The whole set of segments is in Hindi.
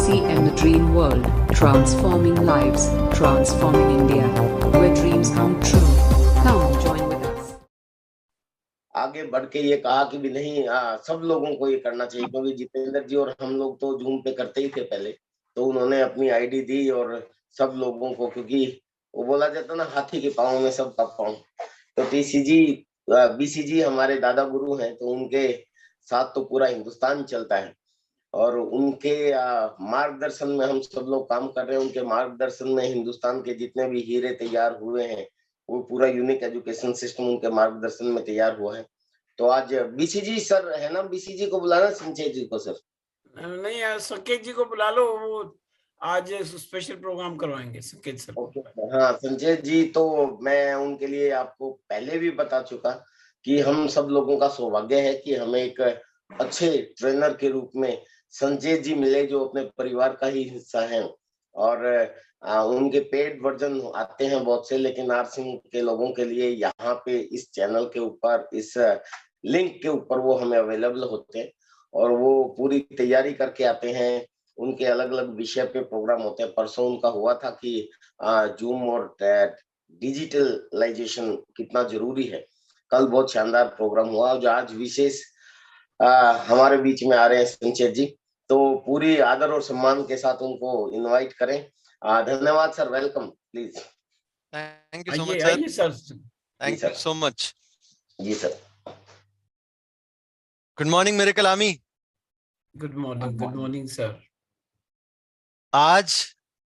DCM The Dream World, transforming lives, transforming India, where dreams come true. Come join with us. आगे बढ़ के ये कहा कि भी नहीं, सब लोगों को ये करना चाहिए, क्योंकि जितेंद्र जी और हम लोग तो जूम पे करते ही थे पहले, तो उन्होंने अपनी आईडी दी और सब लोगों को, क्योंकि वो बोला जाता ना, हाथी के पाँव में सबका पाँव। तो टीसीजी बीसीजी हमारे दादा गुरु हैं, तो उनके साथ तो पूरा हिंदुस्तान चलता है और उनके मार्गदर्शन में हम सब लोग काम कर रहे हैं। उनके मार्गदर्शन में हिंदुस्तान के जितने भी हीरे तैयार हुए हैं, वो पूरा यूनिक एजुकेशन सिस्टम उनके मार्गदर्शन में तैयार हुआ है। तो आज बीसीजी सर है ना, बीसीजी को बुलाना, संजय जी को सर नहीं, संकेत जी को बुला लो, वो आज स्पेशल प्रोग्राम करवाएंगे संकेत सर। ओके, हाँ संजय जी, तो मैं उनके लिए आपको पहले भी बता चुका कि हम सब लोगों का सौभाग्य है कि हमें एक अच्छे ट्रेनर के रूप में संजय जी मिले, जो अपने परिवार का ही हिस्सा है। और उनके पेड वर्जन आते हैं बहुत से, लेकिन आरसिंह के लोगों के लिए यहाँ पे इस चैनल के ऊपर, इस लिंक के ऊपर वो हमें अवेलेबल होते हैं और वो पूरी तैयारी करके आते हैं। उनके अलग अलग विषय पे प्रोग्राम होते हैं। परसों उनका हुआ था कि जूम और डिजिटलाइजेशन कितना जरूरी है। कल बहुत शानदार प्रोग्राम हुआ, जो आज विशेष हमारे बीच में आ रहे हैं संजय जी, तो पूरी आदर और सम्मान के साथ उनको इनवाइट करें। धन्यवाद sir, welcome please. Thank you so much sir, thank you so much ji sir. Good morning मेरे कलामी। Good morning sir. आज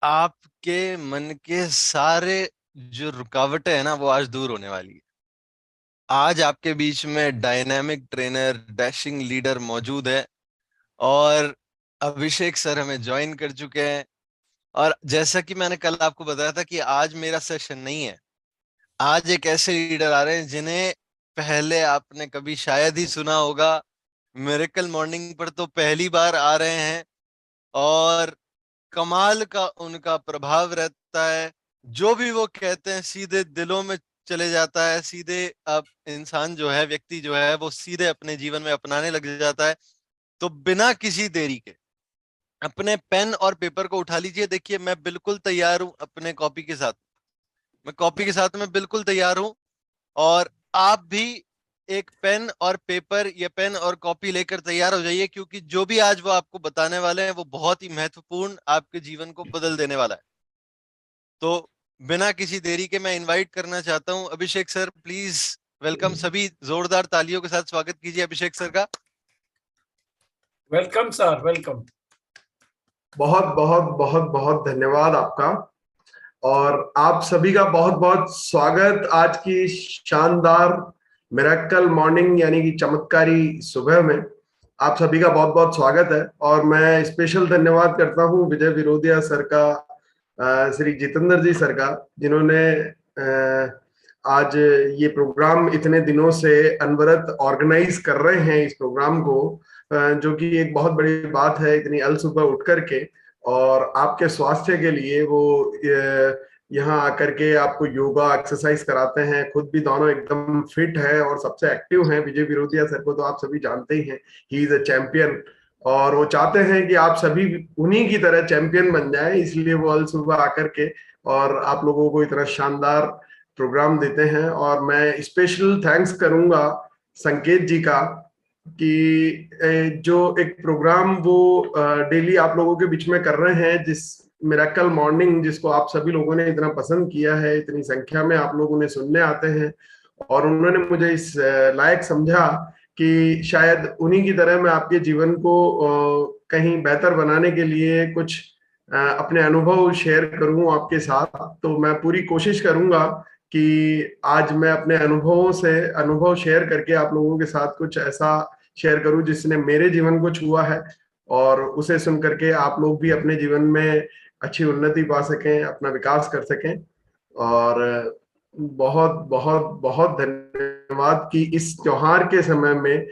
आपके मन के सारे जो रुकावटें है ना, वो आज दूर होने वाली है। आज आपके बीच में डायनामिक ट्रेनर, डैशिंग लीडर मौजूद है और अभिषेक सर हमें ज्वाइन कर चुके हैं। और जैसा कि मैंने कल आपको बताया था कि आज मेरा सेशन नहीं है, आज एक ऐसे लीडर आ रहे हैं जिन्हें पहले आपने कभी शायद ही सुना होगा। मिरेकल मॉर्निंग पर तो पहली बार आ रहे हैं और कमाल का उनका प्रभाव रहता है। जो भी वो कहते हैं सीधे दिलों में चले जाता है, सीधे अब इंसान जो है, व्यक्ति जो है, वो सीधे अपने जीवन में अपनाने लग जाता है। तो बिना किसी देरी के अपने पेन और पेपर को उठा लीजिए। देखिए, मैं बिल्कुल तैयार हूं अपने कॉपी के साथ, मैं बिल्कुल तैयार हूं। और आप भी एक पेन और पेपर या पेन और कॉपी लेकर तैयार हो जाइए, क्योंकि जो भी आज वो आपको बताने वाले हैं वो बहुत ही महत्वपूर्ण, आपके जीवन को बदल देने वाला है। तो बिना किसी देरी के मैं इनवाइट करना चाहता हूं अभिषेक सर, प्लीज वेलकम। सभी जोरदार तालियों के साथ स्वागत कीजिए अभिषेक सर का। Welcome sir, welcome. बहुत बहुत बहुत बहुत धन्यवाद आपका, और आप सभी का बहुत बहुत स्वागत आज की शानदार मिरेकल मॉर्निंग यानी कि चमत्कारी सुबह में। आप सभी का बहुत बहुत स्वागत है। और मैं स्पेशल धन्यवाद करता हूं विजय विरोधिया सर का, श्री जितेंद्र जी सर का, जिन्होंने आज ये प्रोग्राम इतने दिनों से अनवरत ऑर्गेनाइज कर रहे हैं इस प्रोग्राम को, जो कि एक बहुत बड़ी बात है, इतनी अल सुबह उठ करके। और आपके स्वास्थ्य के लिए वो यहाँ आकर के आपको योगा एक्सरसाइज कराते हैं। खुद भी दोनों एकदम फिट है और सबसे एक्टिव हैं। विजय विरोधिया सर को तो आप सभी जानते ही हैं, ही इज अ चैंपियन, और वो चाहते हैं कि आप सभी उन्हीं की तरह चैंपियन बन जाएं। इसलिए वो अल सुबह आकर के और आप लोगों को इतना शानदार प्रोग्राम देते हैं। और मैं स्पेशल थैंक्स करूंगा संकेत जी का कि जो एक प्रोग्राम वो डेली आप लोगों के बीच में कर रहे हैं, जिस मिरेकल मॉर्निंग, जिसको आप सभी लोगों ने इतना पसंद किया है, इतनी संख्या में आप लोग उन्हें सुनने आते हैं। और उन्होंने मुझे इस लायक समझा कि शायद उन्हीं की तरह मैं आपके जीवन को कहीं बेहतर बनाने के लिए कुछ अपने अनुभव शेयर करूं आपके साथ। तो मैं पूरी कोशिश करूंगा कि आज मैं अपने अनुभव शेयर करके आप लोगों के साथ कुछ ऐसा शेयर करूं जिसने मेरे जीवन को छुआ है, और उसे सुन करके आप लोग भी अपने जीवन में अच्छी उन्नति पा सकें, अपना विकास कर सकें। और बहुत बहुत बहुत धन्यवाद कि इस त्योहार के समय में,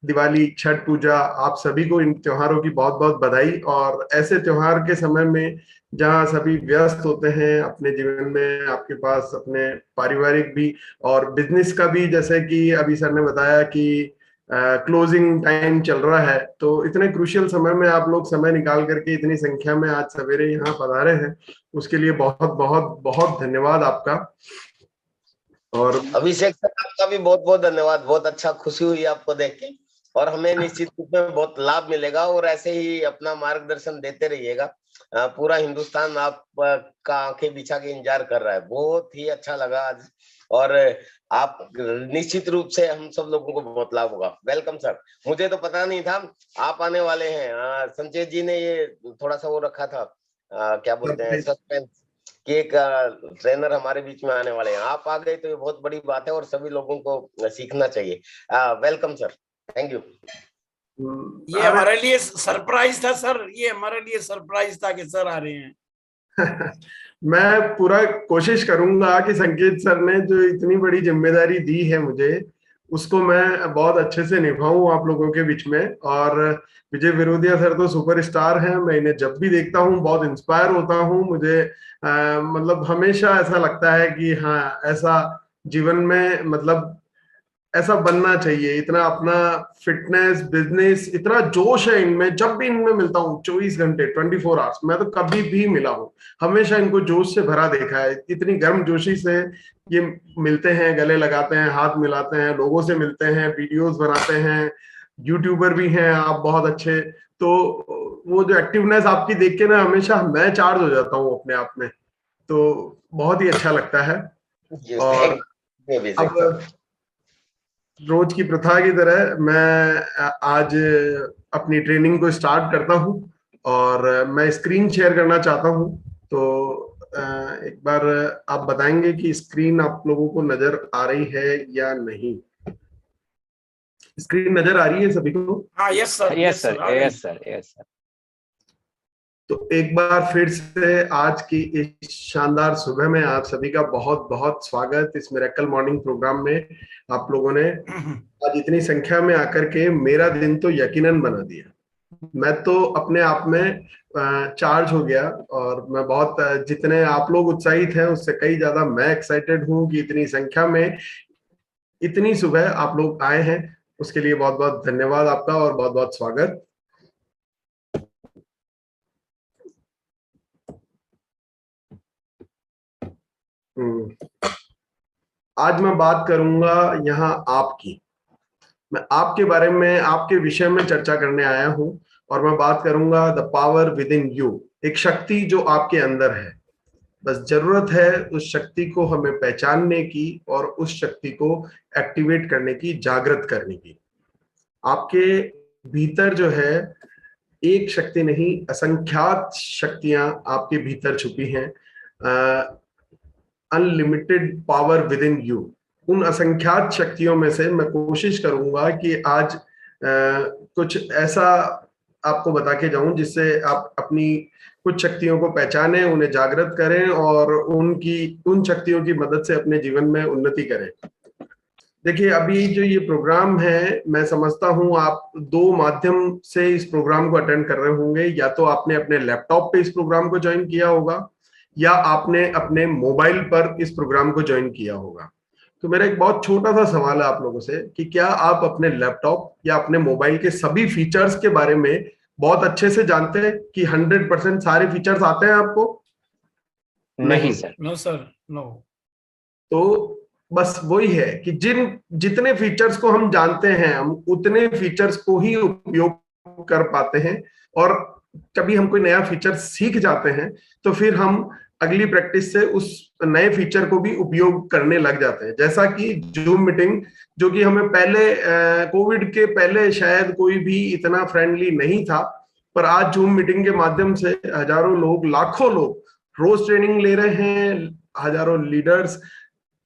दिवाली, छठ पूजा, आप सभी को इन त्योहारों की बहुत बहुत बधाई। और ऐसे त्योहार के समय में जहां सभी व्यस्त होते हैं अपने जीवन में, आपके पास अपने पारिवारिक भी और बिजनेस का भी, जैसे कि अभी सर ने बताया कि क्लोजिंग टाइम चल रहा है, तो इतने क्रूशियल समय में आप लोग समय निकाल करके इतनी संख्या में आज सवेरे यहाँ पधारे हैं, उसके लिए बहुत बहुत बहुत धन्यवाद आपका। और अभिषेक सर, आपका भी बहुत बहुत धन्यवाद। बहुत अच्छा, खुशी हुई आपको देख के, और हमें निश्चित रूप में बहुत लाभ मिलेगा, और ऐसे ही अपना मार्गदर्शन देते रहिएगा। पूरा हिंदुस्तान आप का आंखें बिछा के इंतजार कर रहा है। बहुत ही अच्छा लगा आज, और आप निश्चित रूप से हम सब लोगों को बहुत लाभ होगा। Welcome sir. मुझे तो पता नहीं था आप आने वाले हैं। संजय जी ने ये थोड़ा सा वो रखा था, क्या बोलते हैं, सस्पेंस, कि एक ट्रेनर हमारे बीच में आने वाले हैं। आप आ गए तो ये बहुत बड़ी बात है, और सभी लोगों को सीखना चाहिए। Welcome sir, thank you. ये हमारे लिए सरप्राइज था सर, ये हमारे लिए सरप्राइज था कि सर आ रहे हैं। मैं पूरा कोशिश करूंगा कि संकेत सर ने जो इतनी बड़ी जिम्मेदारी दी है मुझे, उसको मैं बहुत अच्छे से निभाऊं आप लोगों के बीच में। और विजय विरोधिया सर तो सुपरस्टार हैं, मैं इन्हें जब भी देखता हूं बहुत इंस्पायर होता हूं। मुझे मतलब हमेशा ऐसा लगता है कि हाँ, ऐसा जीवन में मतलब ऐसा बनना चाहिए। इतना अपना फिटनेस, बिजनेस, इतना जोश है इनमें। जब भी इनमें मिलता हूँ 24 घंटे 24 आवर्स, मैं तो कभी भी मिला हूँ, हमेशा इनको जोश से भरा देखा है। इतनी गर्म जोशी से ये मिलते हैं, गले लगाते हैं, हाथ मिलाते हैं, लोगों से मिलते हैं, वीडियोस बनाते हैं, यूट्यूबर भी हैं आप बहुत अच्छे। तो वो जो एक्टिवनेस आपकी देख के ना, हमेशा मैं चार्ज हो जाता हूँ अपने आप में, तो बहुत ही अच्छा लगता है। और अब रोज की प्रथा की तरह मैं आज अपनी ट्रेनिंग को स्टार्ट करता हूं, और मैं स्क्रीन शेयर करना चाहता हूं। तो एक बार आप बताएंगे कि स्क्रीन आप लोगों को नजर आ रही है या नहीं? स्क्रीन नजर आ रही है सभी को? हाँ, yes sir, yes sir, yes sir, yes sir. तो एक बार फिर से आज की इस शानदार सुबह में आप सभी का बहुत बहुत स्वागत। इस मिरेकल मॉर्निंग प्रोग्राम में आप लोगों ने आज इतनी संख्या में आकर के मेरा दिन तो यकीनन बना दिया। मैं तो अपने आप में चार्ज हो गया, और मैं बहुत, जितने आप लोग उत्साहित हैं उससे कई ज्यादा मैं एक्साइटेड हूं कि इतनी संख्या में इतनी सुबह आप लोग आए हैं। उसके लिए बहुत बहुत धन्यवाद आपका, और बहुत बहुत स्वागत। आज मैं बात करूंगा यहाँ आपकी, मैं आपके बारे में, आपके विषय में चर्चा करने आया हूं। और मैं बात करूंगा the power with in you, एक शक्ति जो आपके अंदर है। बस जरूरत है उस शक्ति को हमें पहचानने की, और उस शक्ति को एक्टिवेट करने की, जागृत करने की। आपके भीतर जो है एक शक्ति नहीं, असंख्यात शक्तियां आपके भीतर छुपी हैं। Unlimited power with in you. उन असंख्यात शक्तियों में से मैं कोशिश करूंगा कि आज कुछ ऐसा आपको बता के जाऊं जिससे आप अपनी कुछ शक्तियों को पहचानें, उन्हें जागृत करें, और उन शक्तियों की मदद से अपने जीवन में उन्नति करें। देखिए, अभी जो ये प्रोग्राम है, मैं समझता हूं आप दो माध्यम से इस प्रोग्राम को अटेंड कर रहे होंगे। या तो आपने अपने लैपटॉप पे इस प्रोग्राम को ज्वाइन किया होगा, या आपने अपने मोबाइल पर इस प्रोग्राम को ज्वाइन किया होगा। तो मेरा एक बहुत छोटा सा सवाल है आप लोगों से कि क्या आप अपने लैपटॉप या अपने मोबाइल के सभी फीचर्स के बारे में बहुत अच्छे से जानते हैं कि 100% सारे फीचर्स आते हैं आपको? नहीं सर। No sir, no. तो बस वही है कि जितने फीचर्स को हम जानते हैं, हम उतने फीचर्स को ही उपयोग कर पाते हैं। और कभी हम कोई नया फीचर सीख जाते हैं तो फिर हम अगली प्रैक्टिस से उस नए फीचर को भी उपयोग करने लग जाते हैं। जैसा कि जूम मीटिंग, जो कि हमें पहले कोविड के पहले शायद कोई भी इतना फ्रेंडली नहीं था, पर आज जूम मीटिंग के माध्यम से हजारों लोग, लाखों लोग रोज ट्रेनिंग ले रहे हैं। हजारों लीडर्स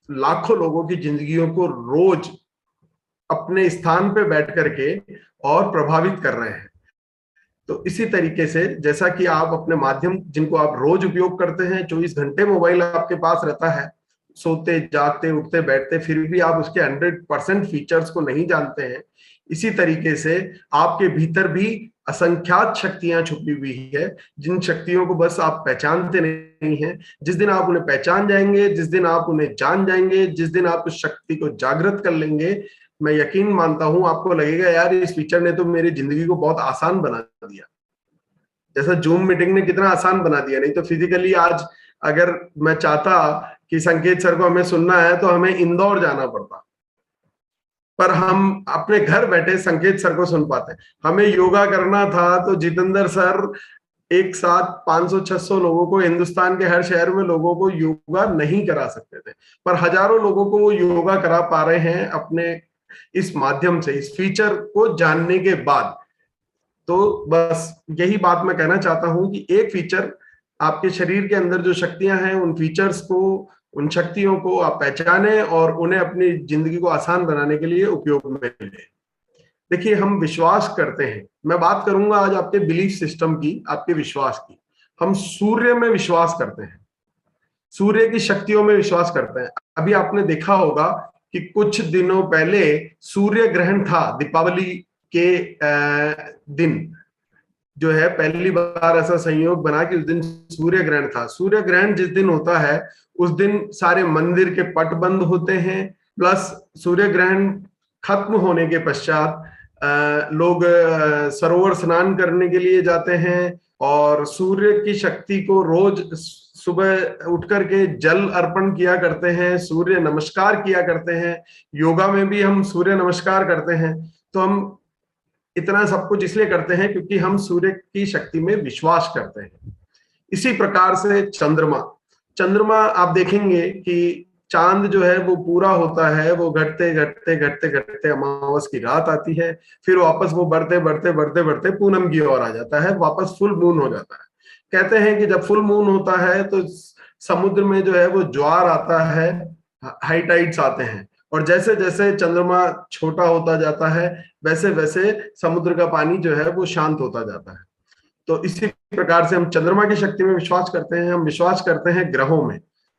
लाखों लोगों की जिंदगियों को रोज अपने स्थान पे बैठ करके और प्रभावित कर रहे हैं। तो इसी तरीके से जैसा कि आप अपने माध्यम जिनको आप रोज उपयोग करते हैं, 24 घंटे मोबाइल आपके पास रहता है, सोते जागते उठते बैठते, फिर भी आप उसके 100% फीचर्स को नहीं जानते हैं। इसी तरीके से आपके भीतर भी असंख्यात शक्तियां छुपी हुई है, जिन शक्तियों को बस आप पहचानते नहीं हैं। जिस दिन आप उन्हें पहचान जाएंगे, जिस दिन आप उन्हें जान जाएंगे, जिस दिन आप उस शक्ति को जागृत कर लेंगे, मैं यकीन मानता हूं आपको लगेगा यार इस फीचर ने तो मेरी जिंदगी को बहुत आसान बना दिया, जैसा जूम मीटिंग ने कितना आसान बना दिया। नहीं तो फिजिकली आज अगर मैं चाहता कि संकेत सर को हमें सुनना है तो हमें इंदौर जाना पड़ता, पर हम अपने घर बैठे संकेत सर को सुन पाते। हमें योगा करना था तो जितेंद्र सर एक साथ 500-600 लोगों को, हिंदुस्तान के हर शहर में लोगों को योगा नहीं करा सकते थे, पर हजारों लोगों को वो योगा करा पा रहे हैं अपने इस माध्यम से, इस फीचर को जानने के बाद। तो बस यही बात मैं कहना चाहता हूं कि एक फीचर आपके शरीर के अंदर जो शक्तियां हैं, उन फीचर्स को, उन शक्तियों को आप पहचाने और उन्हें अपनी जिंदगी को आसान बनाने के लिए उपयोग में लें। देखिए, हम विश्वास करते हैं, मैं बात करूंगा आज आपके बिलीफ सिस्टम की, आपके विश्वास की। हम सूर्य में विश्वास करते हैं, सूर्य की शक्तियों में विश्वास करते हैं। अभी आपने देखा होगा कि कुछ दिनों पहले सूर्य ग्रहण था, दीपावली के दिन जो है पहली बार ऐसा संयोग बना कि उस दिन सूर्य ग्रहण था। सूर्य ग्रहण जिस दिन होता है उस दिन सारे मंदिर के पट बंद होते हैं, प्लस सूर्य ग्रहण खत्म होने के पश्चात लोग सरोवर स्नान करने के लिए जाते हैं और सूर्य की शक्ति को रोज सुबह उठ करके जल अर्पण किया करते हैं, सूर्य नमस्कार किया करते हैं। योगा में भी हम सूर्य नमस्कार करते हैं। तो हम इतना सब कुछ इसलिए करते हैं क्योंकि हम सूर्य की शक्ति में विश्वास करते हैं। इसी प्रकार से चंद्रमा आप देखेंगे कि चांद जो है वो पूरा होता है, वो घटते घटते घटते घटते अमावस की रात आती है, फिर वापस वो बढ़ते बढ़ते बढ़ते बढ़ते पूनम की ओर आ जाता है, वापस फुल मून हो जाता है। कहते हैं कि जब फुल मून होता है तो समुद्र में जो है वो ज्वार आता है, हाई टाइड्स आते हैं, और जैसे जैसे चंद्रमा छोटा होता जाता है वैसे वैसे समुद्र का पानी जो है वो शांत होता जाता है। तो इसी प्रकार से हम चंद्रमा की शक्ति में विश्वास करते हैं। हम विश्वास करते हैं ग्रहों में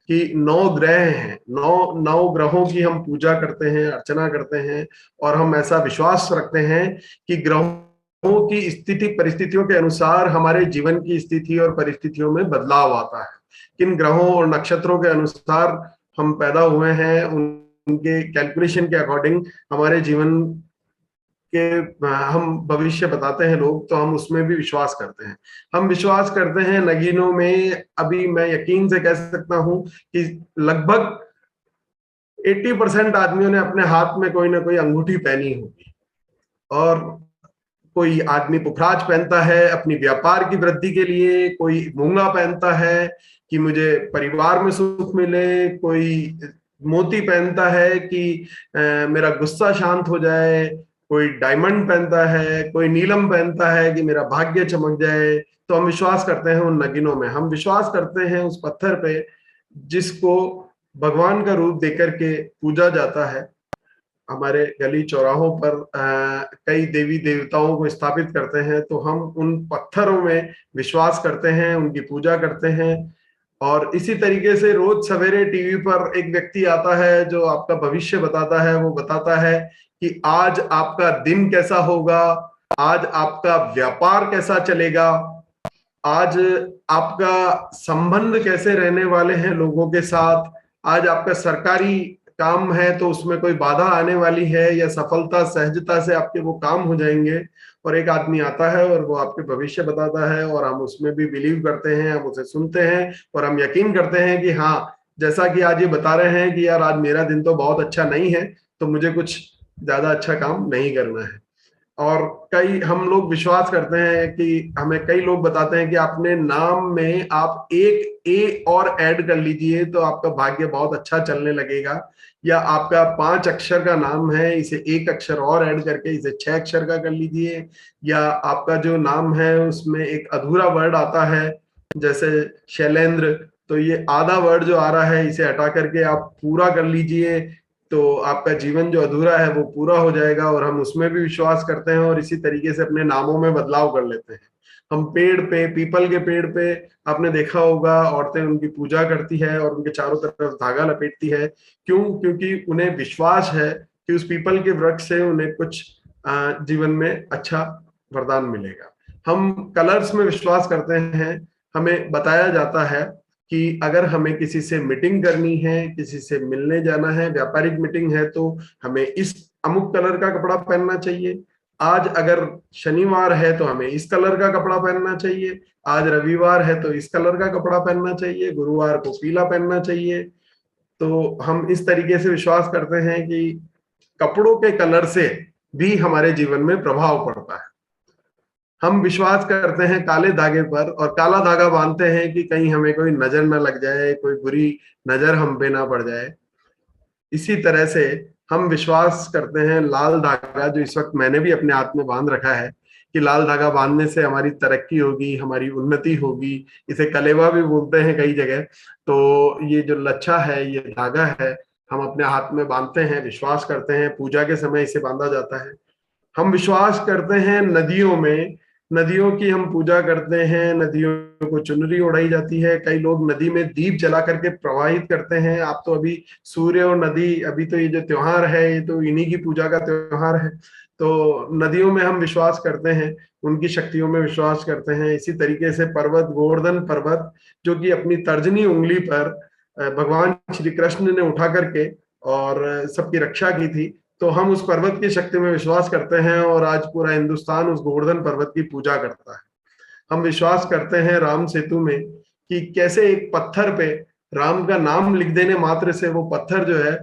कि 9 ग्रह हैं, 9 ग्रहों की हम पूजा करते हैं, अर्चना करते हैं, और हम ऐसा विश्वास रखते हैं कि ग्रहों की स्थिति परिस्थितियों के अनुसार हमारे जीवन की स्थिति और परिस्थितियों में बदलाव आता है। किन ग्रहों और नक्षत्रों के अनुसार हम पैदा हुए हैं, उनके कैलकुलेशन के अकॉर्डिंग हमारे जीवन के हम भविष्य बताते हैं लोग, तो हम उसमें भी विश्वास करते हैं। हम विश्वास करते हैं नगीनों में। अभी मैं यकीन से कह सकता हूं कि लगभग 80% आदमियों ने अपने हाथ में कोई ना कोई अंगूठी पहनी होगी, और कोई आदमी पुखराज पहनता है अपनी व्यापार की वृद्धि के लिए, कोई मूंगा पहनता है कि मुझे परिवार में सुख मिले, कोई मोती पहनता है कि मेरा गुस्सा शांत हो जाए, कोई डायमंड पहनता है, कोई नीलम पहनता है कि मेरा भाग्य चमक जाए। तो हम विश्वास करते हैं उन नगीनों में। हम विश्वास करते हैं उस पत्थर पे जिसको भगवान का रूप देकर के पूजा जाता है। हमारे गली चौराहों पर कई देवी देवताओं को स्थापित करते हैं, तो हम उन पत्थरों में विश्वास करते हैं, उनकी पूजा करते हैं। और इसी तरीके से रोज सवेरे टीवी पर एक व्यक्ति आता है जो आपका भविष्य बताता है। वो बताता है कि आज आपका दिन कैसा होगा, आज आपका व्यापार कैसा चलेगा, आज आपका संबंध कैसे रहने वाले हैं लोगों के साथ, आज आपका सरकारी काम है तो उसमें कोई बाधा आने वाली है या सफलता सहजता से आपके वो काम हो जाएंगे। और एक आदमी आता है और वो आपके भविष्य बताता है, और हम उसमें भी बिलीव करते हैं, हम उसे सुनते हैं और हम यकीन करते हैं कि हाँ, जैसा कि आज ये बता रहे हैं कि यार आज मेरा दिन तो बहुत अच्छा नहीं है, तो मुझे कुछ ज्यादा अच्छा काम नहीं करना है। और कई हम लोग विश्वास करते हैं कि हमें कई लोग बताते हैं कि अपने नाम में आप एक ए और ऐड कर लीजिए तो आपका भाग्य बहुत अच्छा चलने लगेगा, या आपका 5 अक्षर का नाम है, इसे 1 अक्षर और ऐड करके इसे 6 अक्षर का कर लीजिए, या आपका जो नाम है उसमें एक अधूरा वर्ड आता है जैसे शैलेंद्र, तो ये आधा वर्ड जो आ रहा है इसे हटा करके आप पूरा कर लीजिए, तो आपका जीवन जो अधूरा है वो पूरा हो जाएगा। और हम उसमें भी विश्वास करते हैं और इसी तरीके से अपने नामों में बदलाव कर लेते हैं। हम पेड़ पे, पीपल के पेड़ पे आपने देखा होगा औरतें उनकी पूजा करती है और उनके चारों तरफ धागा लपेटती है। क्यों? क्योंकि उन्हें विश्वास है कि उस पीपल के वृक्ष से उन्हें कुछ जीवन में अच्छा वरदान मिलेगा। हम कलर्स में विश्वास करते हैं। हमें बताया जाता है कि अगर हमें किसी से मीटिंग करनी है, किसी से मिलने जाना है, व्यापारिक मीटिंग है, तो हमें इस अमुक कलर का कपड़ा पहनना चाहिए, आज अगर शनिवार है तो हमें इस कलर का कपड़ा पहनना चाहिए, आज रविवार है तो इस कलर का कपड़ा पहनना चाहिए, गुरुवार को पीला पहनना चाहिए। तो हम इस तरीके से विश्वास करते हैं कि कपड़ों के कलर से भी हमारे जीवन में प्रभाव पड़ता है। हम विश्वास करते हैं काले धागे पर, और काला धागा बांधते हैं कि कहीं हमें कोई नजर न लग जाए, कोई बुरी नजर हम पे ना पड़ जाए। इसी तरह से हम विश्वास करते हैं लाल धागा, जो इस वक्त मैंने भी अपने हाथ में बांध रखा है, कि लाल धागा बांधने से हमारी तरक्की होगी, हमारी उन्नति होगी। इसे कलेवा भी बोलते हैं कई जगह। तो ये जो लच्छा है, ये धागा है, हम अपने हाथ में बांधते हैं, विश्वास करते हैं। पूजा के समय इसे बांधा जाता है। हम विश्वास करते हैं नदियों में, नदियों की हम पूजा करते हैं, नदियों को चुनरी ओढ़ाई जाती है। कई लोग नदी में दीप जला करके प्रवाहित करते हैं। आप तो अभी सूर्य और नदी, अभी तो ये जो त्योहार है, ये तो इन्हीं की पूजा का त्योहार है। तो नदियों में हम विश्वास करते हैं, उनकी शक्तियों में विश्वास करते हैं। इसी तरीके से पर्वत, गोवर्धन पर्वत, जो कि अपनी तर्जनी उंगली पर भगवान श्री कृष्ण ने उठा करके और सबकी रक्षा की थी, तो हम उस पर्वत की शक्ति में विश्वास करते हैं, और आज पूरा हिंदुस्तान उस गोवर्धन पर्वत की पूजा करता है। हम विश्वास करते हैं राम सेतु में, कि कैसे एक पत्थर पे राम का नाम लिख देने मात्र से वो पत्थर जो है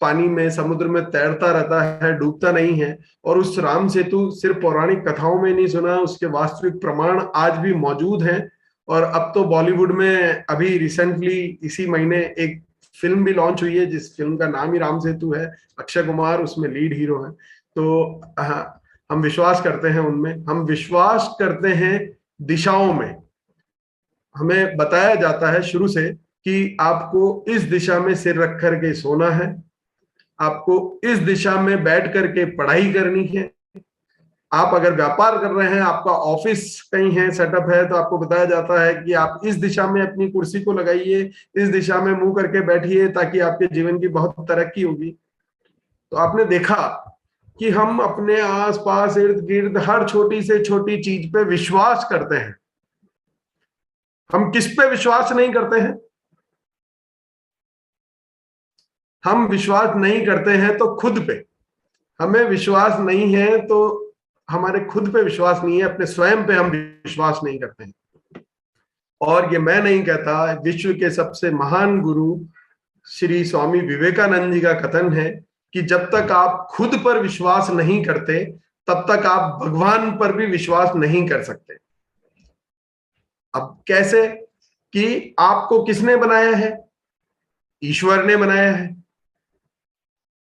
पानी में, समुद्र में तैरता रहता है, डूबता नहीं है। और उस राम सेतु सिर्फ पौराणिक कथाओं में नहीं सुना, उसके वास्तविक प्रमाण आज भी मौजूद हैं। और अब तो बॉलीवुड में अभी रिसेंटली इसी महीने एक फिल्म भी लॉन्च हुई है, जिस फिल्म का नाम ही राम सेतु है। अक्षय कुमार उसमें लीड हीरो है। तो हम विश्वास करते हैं उनमें। हम विश्वास करते हैं दिशाओं में। हमें बताया जाता है शुरू से कि आपको इस दिशा में सिर रख करके सोना है, आपको इस दिशा में बैठ करके पढ़ाई करनी है। आप अगर व्यापार कर रहे हैं, आपका ऑफिस कहीं है, सेटअप है, तो आपको बताया जाता है कि आप इस दिशा में अपनी कुर्सी को लगाइए, इस दिशा में मुंह करके बैठिए, ताकि आपके जीवन की बहुत तरक्की होगी। तो आपने देखा कि हम अपने आसपास, इर्द गिर्द हर छोटी से छोटी चीज पे विश्वास करते हैं। हम किस पे विश्वास नहीं करते हैं? हम विश्वास नहीं करते हैं तो खुद पे। हमें विश्वास नहीं है तो हमारे खुद पे विश्वास नहीं है, अपने स्वयं पे हम विश्वास नहीं करते हैं। और ये मैं नहीं कहता, विश्व के सबसे महान गुरु श्री स्वामी विवेकानंद जी का कथन है कि जब तक आप खुद पर विश्वास नहीं करते, तब तक आप भगवान पर भी विश्वास नहीं कर सकते। अब कैसे? कि आपको किसने बनाया है? ईश्वर ने बनाया है।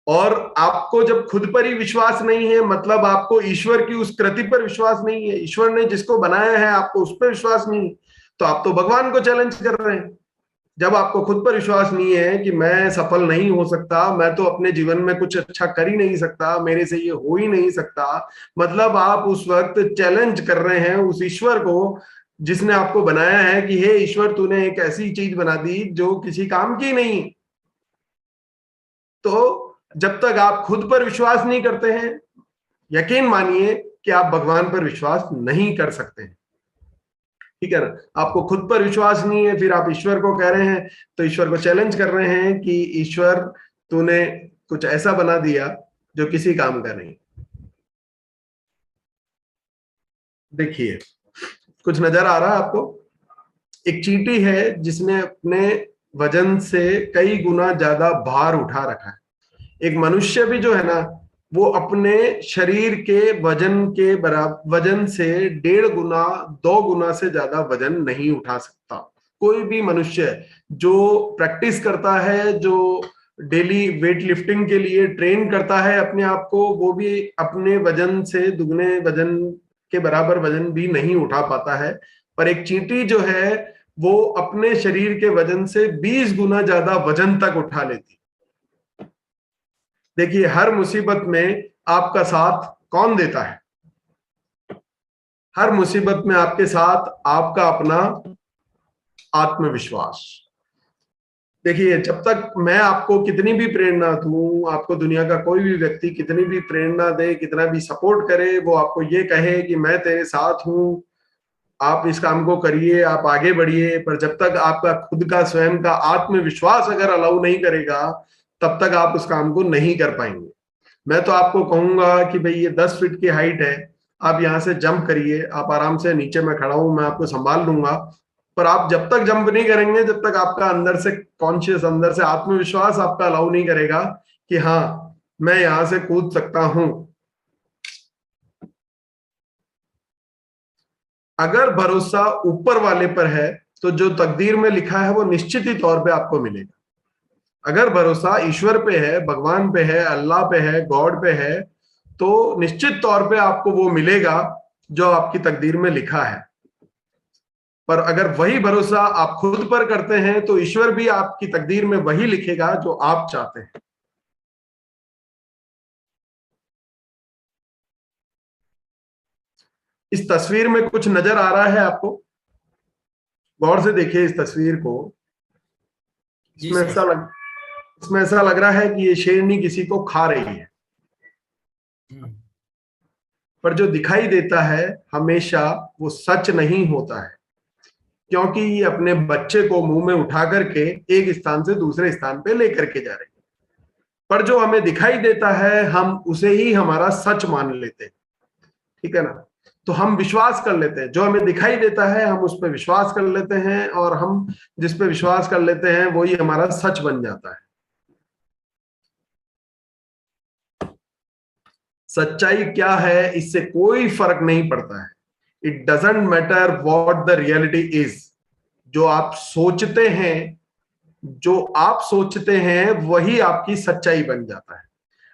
और आपको जब खुद पर ही विश्वास नहीं है, मतलब आपको ईश्वर की उस कृति पर विश्वास नहीं है, ईश्वर ने जिसको बनाया है आपको उस पर विश्वास नहीं है, तो आप तो भगवान को चैलेंज कर रहे हैं। जब आपको खुद पर विश्वास नहीं है कि मैं सफल नहीं हो सकता, मैं तो अपने जीवन में कुछ अच्छा कर ही नहीं सकता, मेरे से ये हो ही नहीं सकता, मतलब आप उस वक्त चैलेंज कर रहे हैं उस ईश्वर को जिसने आपको बनाया है कि हे ईश्वर, तूने एक ऐसी चीज बना दी जो किसी काम की नहीं। तो जब तक आप खुद पर विश्वास नहीं करते हैं, यकीन मानिए कि आप भगवान पर विश्वास नहीं कर सकते हैं। ठीक है ना? आपको खुद पर विश्वास नहीं है, फिर आप ईश्वर को कह रहे हैं, तो ईश्वर को चैलेंज कर रहे हैं कि ईश्वर, तूने कुछ ऐसा बना दिया जो किसी काम का नहीं। देखिए, कुछ नजर आ रहा है आपको? एक चींटी है जिसने अपने वजन से कई गुना ज्यादा भार उठा रखा है। एक मनुष्य भी जो है ना, वो अपने शरीर के वजन के बराबर, वजन से 1.5 गुना 2 गुना से ज्यादा वजन नहीं उठा सकता। कोई भी मनुष्य जो प्रैक्टिस करता है, जो डेली वेट लिफ्टिंग के लिए ट्रेन करता है अपने आप को, वो भी अपने वजन से दुगने वजन के बराबर वजन भी नहीं उठा पाता है। पर एक चींटी जो है वो अपने शरीर के वजन से 20 गुना ज्यादा वजन तक उठा लेती। देखिए, हर मुसीबत में आपका साथ कौन देता है? हर मुसीबत में आपके साथ आपका अपना आत्मविश्वास। देखिए, जब तक मैं आपको कितनी भी प्रेरणा दूं, आपको दुनिया का कोई भी व्यक्ति कितनी भी प्रेरणा दे, कितना भी सपोर्ट करे, वो आपको ये कहे कि मैं तेरे साथ हूं, आप इस काम को करिए, आप आगे बढ़िए, पर जब तक आपका खुद का स्वयं का आत्मविश्वास अगर अलाउ नहीं करेगा, तब तक आप उस काम को नहीं कर पाएंगे। मैं तो आपको कहूंगा कि भाई ये 10 फीट की हाइट है, आप यहाँ से जंप करिए, आप आराम से, नीचे मैं खड़ा हूं, मैं आपको संभाल लूंगा। पर आप जब तक जंप नहीं करेंगे, जब तक आपका अंदर से कॉन्शियस, अंदर से आत्मविश्वास आपका अलाउ नहीं करेगा कि हाँ मैं यहां से कूद सकता हूं। अगर भरोसा ऊपर वाले पर है तो जो तकदीर में लिखा है वो निश्चित ही तौर पे आपको मिलेगा। अगर भरोसा ईश्वर पे है, भगवान पे है, अल्लाह पे है, गॉड पे है, तो निश्चित तौर पे आपको वो मिलेगा जो आपकी तकदीर में लिखा है। पर अगर वही भरोसा आप खुद पर करते हैं तो ईश्वर भी आपकी तकदीर में वही लिखेगा जो आप चाहते हैं। इस तस्वीर में कुछ नजर आ रहा है आपको? गौर से देखिए इस तस्वीर को। इसमें ऐसा लग रहा है कि ये शेरनी किसी को खा रही है, पर जो दिखाई देता है हमेशा वो सच नहीं होता है, क्योंकि ये अपने बच्चे को मुंह में उठा करके एक स्थान से दूसरे स्थान पे लेकर के जा रही है। पर जो हमें दिखाई देता है हम उसे ही हमारा सच मान लेते हैं, ठीक है ना? तो हम विश्वास कर लेते हैं, जो हमें दिखाई देता है हम उस पर विश्वास कर लेते हैं, और हम जिस पे विश्वास कर लेते हैं वही हमारा सच बन जाता है। सच्चाई क्या है इससे कोई फर्क नहीं पड़ता है। It doesn't matter what the reality is. जो आप सोचते हैं वही आपकी सच्चाई बन जाता है।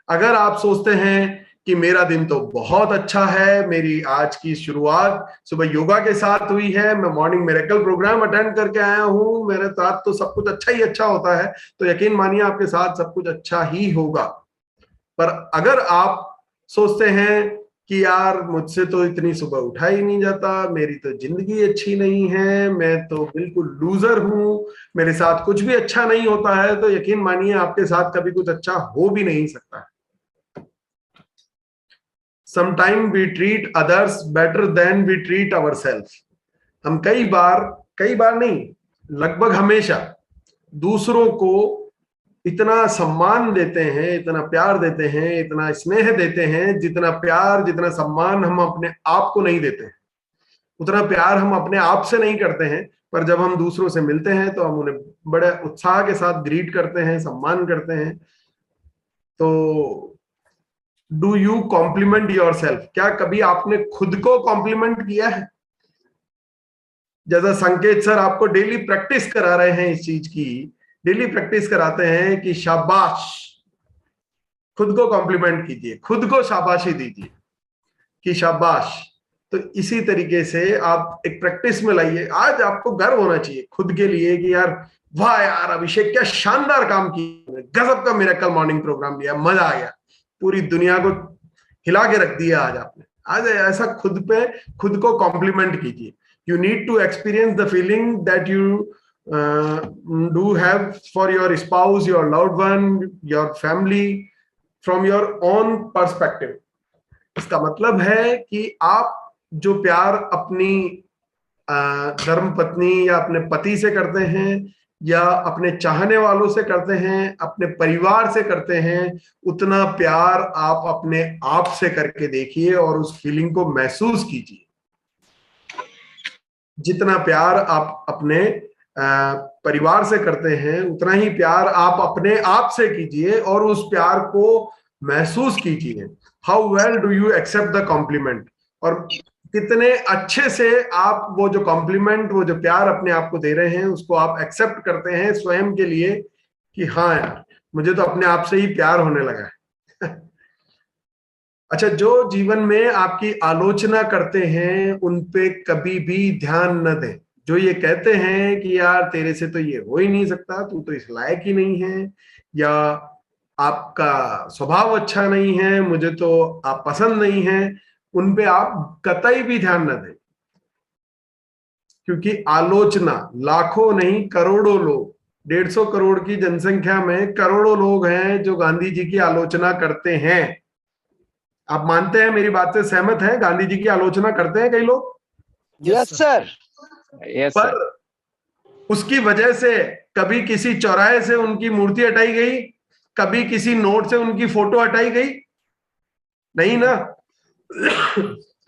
अगर आप सोचते हैं कि मेरा दिन तो बहुत अच्छा है, मेरी आज की शुरुआत सुबह योगा के साथ हुई है, मैं मॉर्निंग मिरेकल प्रोग्राम अटेंड करके आया हूं, मेरे साथ तो सब कुछ अच्छा ही अच्छा होता है, तो यकीन मानिए आपके साथ सब कुछ अच्छा ही होगा। पर अगर आप सोचते हैं कि यार मुझसे तो इतनी सुबह उठा ही नहीं जाता, मेरी तो जिंदगी अच्छी नहीं है, मैं तो बिल्कुल लूजर हूं, मेरे साथ कुछ भी अच्छा नहीं होता है, तो यकीन मानिए आपके साथ कभी कुछ अच्छा हो भी नहीं सकता है। Sometimes we treat others better than we treat ourselves. हम कई बार नहीं, लगभग हमेशा दूसरों को इतना सम्मान देते हैं, इतना प्यार देते हैं, इतना स्नेह देते हैं, जितना प्यार, जितना सम्मान हम अपने आप को नहीं देते हैं। उतना प्यार हम अपने आप से नहीं करते हैं, पर जब हम दूसरों से मिलते हैं तो हम उन्हें बड़े उत्साह के साथ ग्रीट करते हैं, सम्मान करते हैं। तो do you compliment yourself? क्या कभी आपने खुद को कॉम्प्लीमेंट किया है? जैसा संकेत सर आपको डेली प्रैक्टिस करा रहे हैं, इस चीज की डेली प्रैक्टिस कराते हैं कि शाबाश, खुद को कॉम्प्लीमेंट कीजिए, खुद को शाबाशी दीजिए कि शाबाश। तो इसी तरीके से आप एक प्रैक्टिस में लाइए। आज आपको गर्व होना चाहिए खुद के लिए कि यार वाह यार अभिषेक क्या शानदार काम किया, गजब का मिरेकल मॉर्निंग प्रोग्राम दिया, मजा आ गया, पूरी दुनिया को हिला के रख दिया आज आपने। आज ऐसा खुद को कॉम्प्लीमेंट कीजिए। You need to experience the feeling that you do have for your spouse, your loved one, your family, from your own perspective. इसका मतलब है कि आप जो प्यार अपनी धर्म पत्नी या अपने पति से करते हैं, या अपने चाहने वालों से करते हैं, अपने परिवार से करते हैं, उतना प्यार आप अपने आप से करके देखिए और उस फीलिंग को महसूस कीजिए। जितना प्यार आप अपने परिवार से करते हैं उतना ही प्यार आप अपने आप से कीजिए और उस प्यार को महसूस कीजिए। How well do you accept the compliment? और कितने अच्छे से आप वो जो कॉम्प्लीमेंट, वो जो प्यार अपने आप को दे रहे हैं उसको आप एक्सेप्ट करते हैं स्वयं के लिए कि हाँ यार मुझे तो अपने आप से ही प्यार होने लगा है। अच्छा, जो जीवन में आपकी आलोचना करते हैं उन पे कभी भी ध्यान न दें। जो ये कहते हैं कि यार तेरे से तो ये हो ही नहीं सकता, तू तो इस लायक ही नहीं है, या आपका स्वभाव अच्छा नहीं है, मुझे तो आप पसंद नहीं है, उन पे आप कतई भी ध्यान न दें। क्योंकि आलोचना लाखों नहीं करोड़ों लोग, 150 करोड़ की जनसंख्या में करोड़ों लोग हैं जो गांधी जी की आलोचना करते हैं। आप मानते हैं, मेरी बात से सहमत हैं? गांधी जी की आलोचना करते हैं कई लोग? Yes sir, yes sir. पर उसकी वजह से कभी किसी चौराहे से उनकी मूर्ति हटाई गई, कभी किसी नोट से उनकी फोटो हटाई गई, नहीं ना।